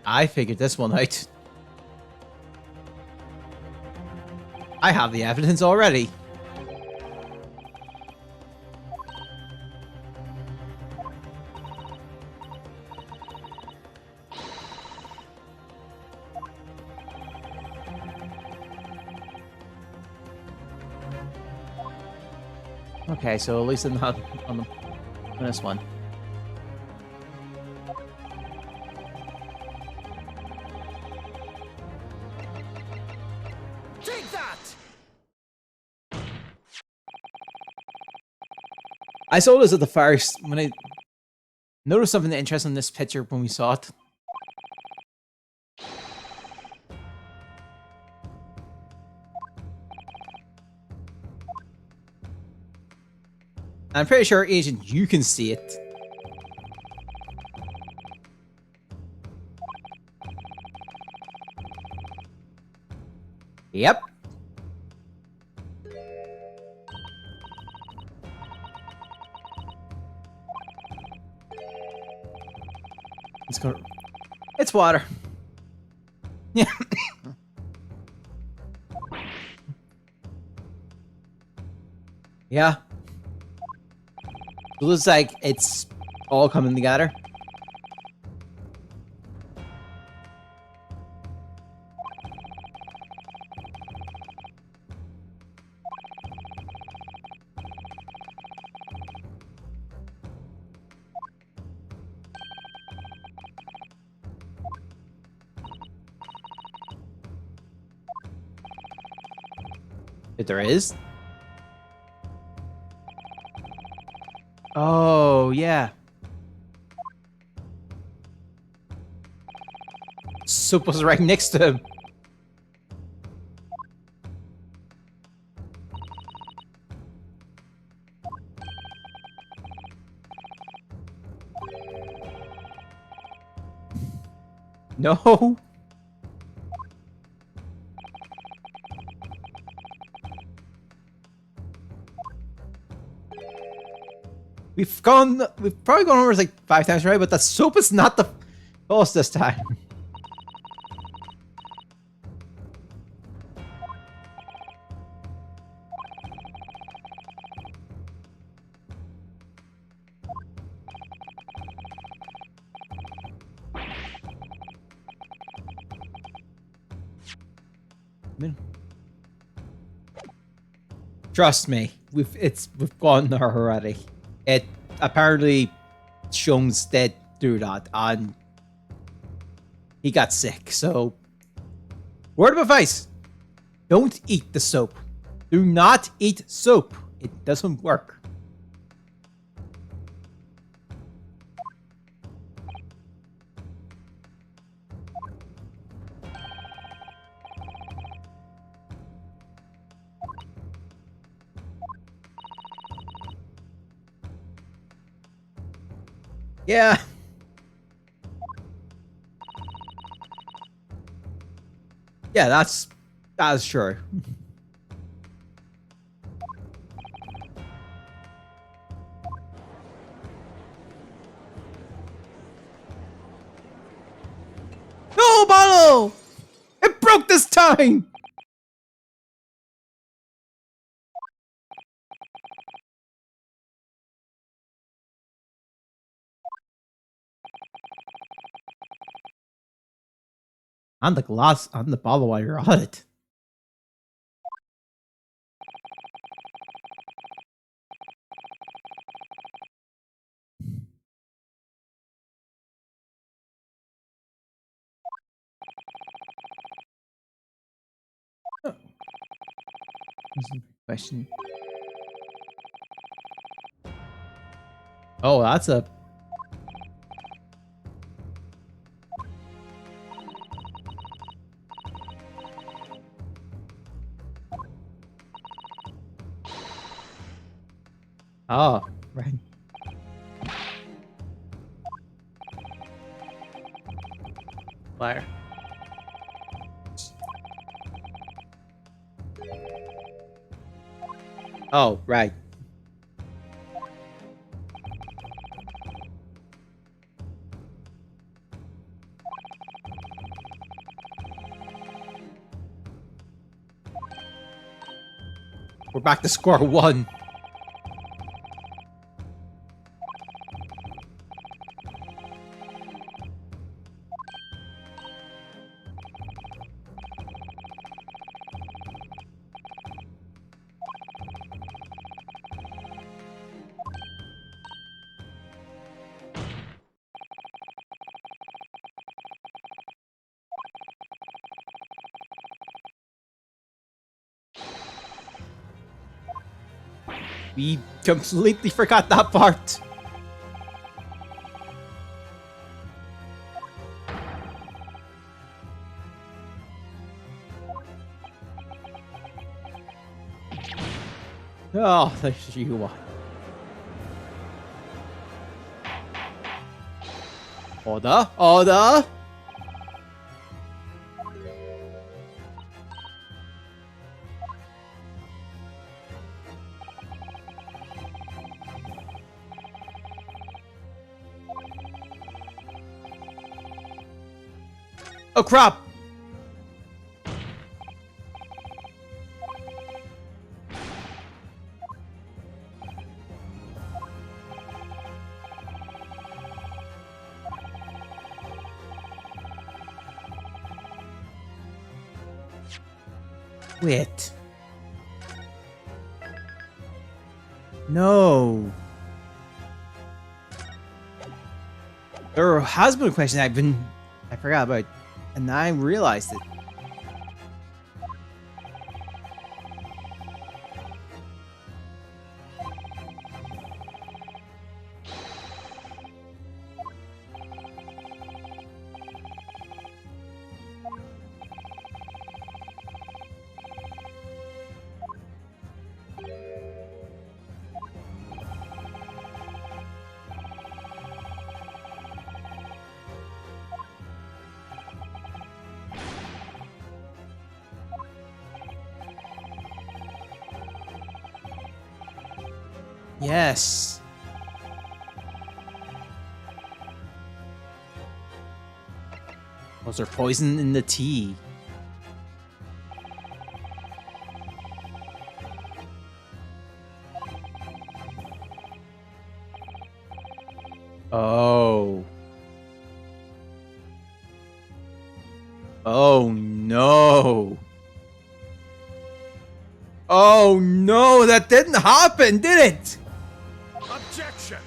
I figured this one out. I have the evidence already. Okay, so at least I'm not on this one. Take that! I saw this at the first when I noticed something interesting in this picture when we saw it. I'm pretty sure, Agent, you can see it. Yep. Let's go. It's water. Yeah. Yeah. It looks like it's all coming together. If there is. Oh, yeah. Soup was right next to him. No. We've probably gone over this like 5 times already, but the soap is not the boss this time. Trust me, we've gone there already. It apparently Shung's dead through that, and he got sick. So, word of advice: don't eat the soap. Do not eat soap. It doesn't work. Yeah. Yeah, that's true. No, bottle! It broke this time! On the glass, on the bottle while you're on it. Oh. Question. Oh, that's a... Oh, right. Fire. Oh, right. We're back to square one. We completely forgot that part. Oh, there's you. Order, order. Oh crap! Wait. No. There has been a question I forgot about, and I realized it. Yes. Was there poison in the tea? Oh. Oh no. Oh no, that didn't happen, did it? Objection!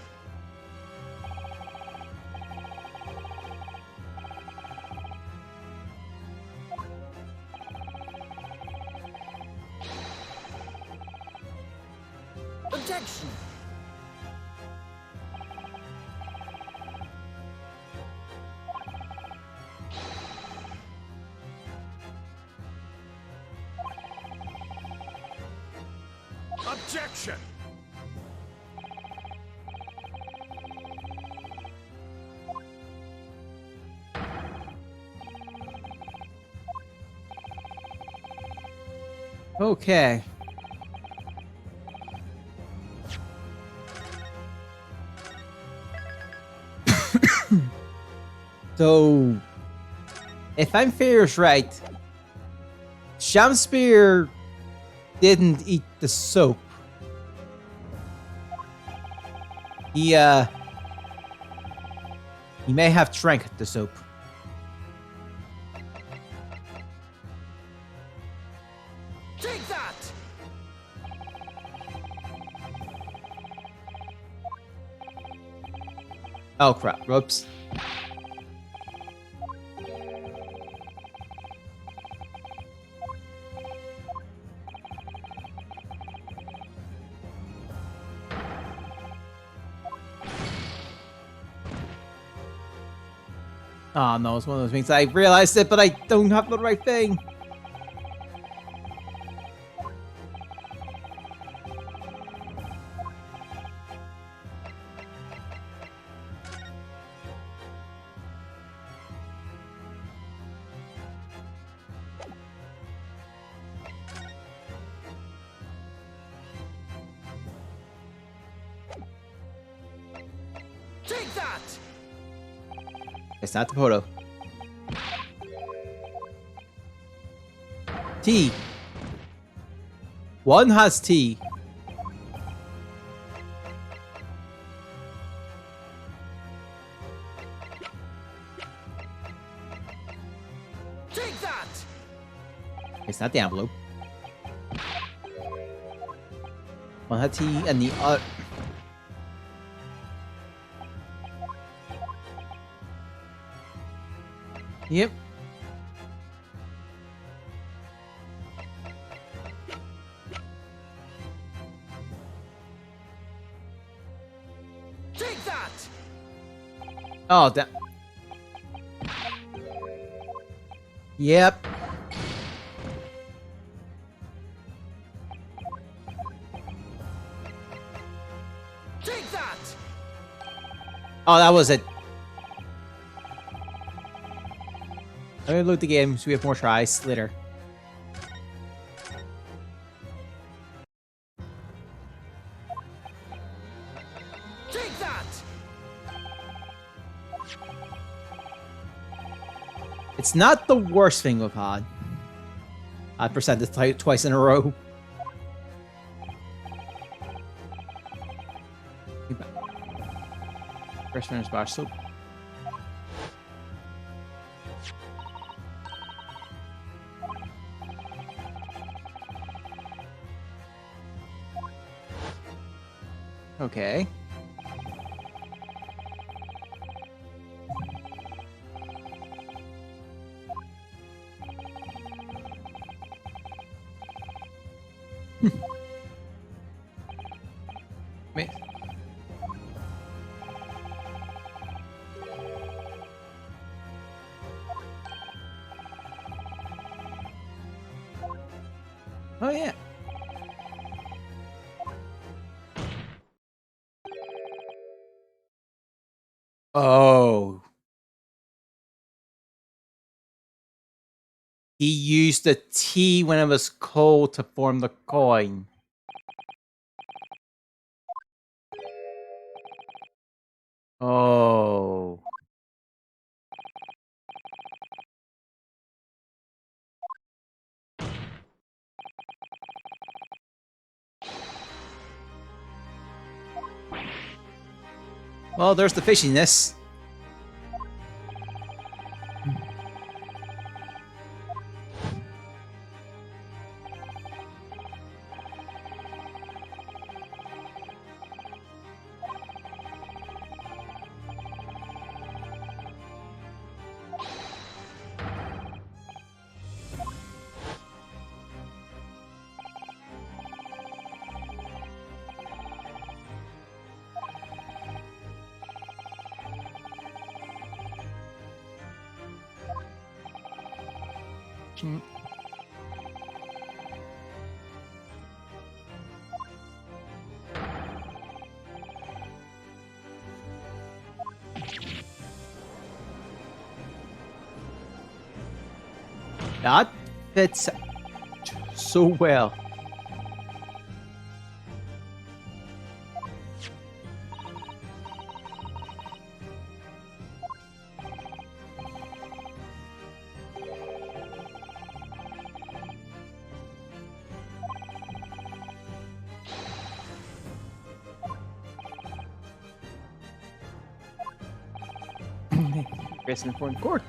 Objection! Objection! Okay. So, if I'm Fair's right, Shamspear didn't eat the soap. He may have drank the soap. Take that! Oh crap, whoops. Oh no, it's one of those things. I realized it, but I don't have the right thing. Take that! It's not the photo. Tea. One has tea. Take that! It's not the envelope. One had tea and the other. Yep. Take that! Oh, that. Yep. Take that! Oh, that was it. I'm gonna loot the game so we have more tries later. Take that! It's not the worst thing we've had. I presented twice in a row. First finish bar soap. Okay. Wait. Oh yeah. Oh. He used the T when it was cold to form the coin. Oh. Well, there's the fishiness. That fits so well. Grayson for court.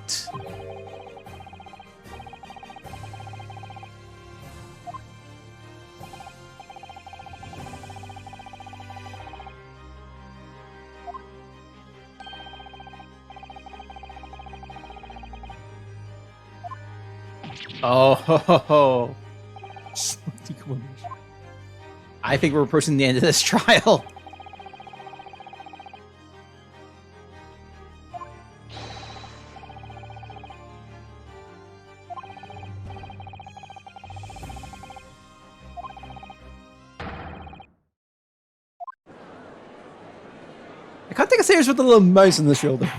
Oh, ho, ho, ho. I think we're approaching the end of this trial. I can't take a serious with the little mouse on the shoulder.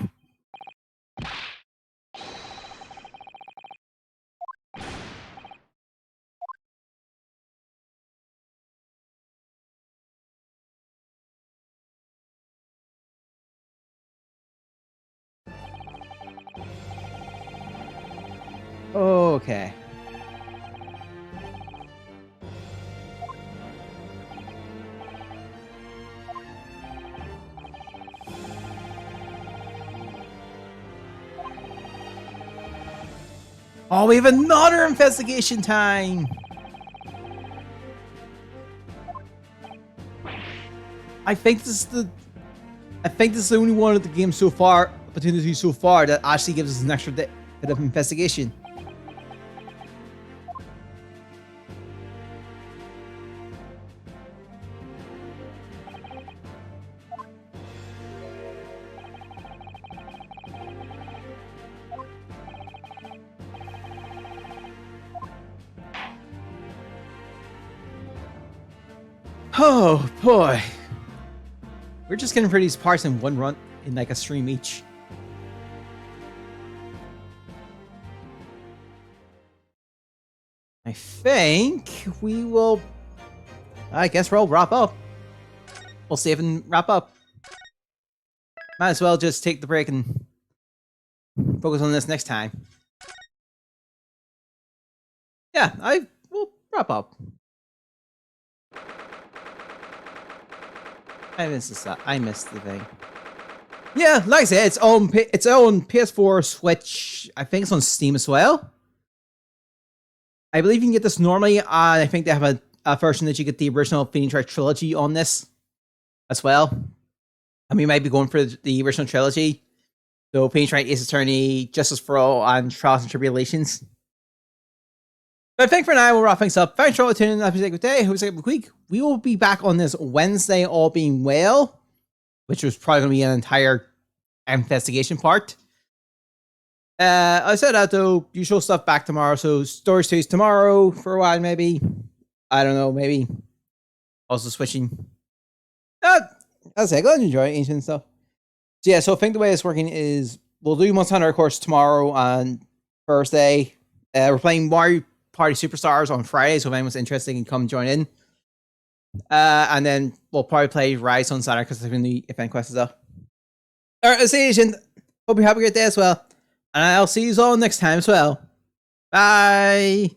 Okay. Oh, we have another investigation time. I think this is the only one of the game so far, opportunity so far, that actually gives us an extra bit of investigation. Oh boy. We're just getting through these parts in one run, in like a stream each. I think we will... I guess we'll wrap up. We'll save and wrap up. Might as well just take the break and focus on this next time. Yeah, we'll wrap up. I missed the thing. Yeah, like I said, its own PS4, Switch. I think it's on Steam as well. I believe you can get this normally. I think they have a version that you get the original Phoenix Wright trilogy on this. as well. And we might be going for the original trilogy. So Phoenix Wright, Ace Attorney, Justice for All, and Trials and Tribulations. But I think for now, we'll wrap things up. Thanks for all tuning in. Have a good day. Have a good week. We will be back on this Wednesday, all being well, which was probably going to be an entire investigation part. I said that though, usual stuff back tomorrow. So Stories 2 is tomorrow for a while, maybe. I don't know, maybe. Also switching. That's it. Go and enjoy ancient stuff. So yeah, so I think the way it's working is we'll do Monster Hunter, of course, tomorrow on Thursday. We're playing Mario Party Superstars on Friday, so if anyone's interested, can come join in. And then we'll probably play Rise on Saturday because the event quest is up. Alright, let's see you, Asian. Hope you have a great day as well. And I'll see you all next time as well. Bye.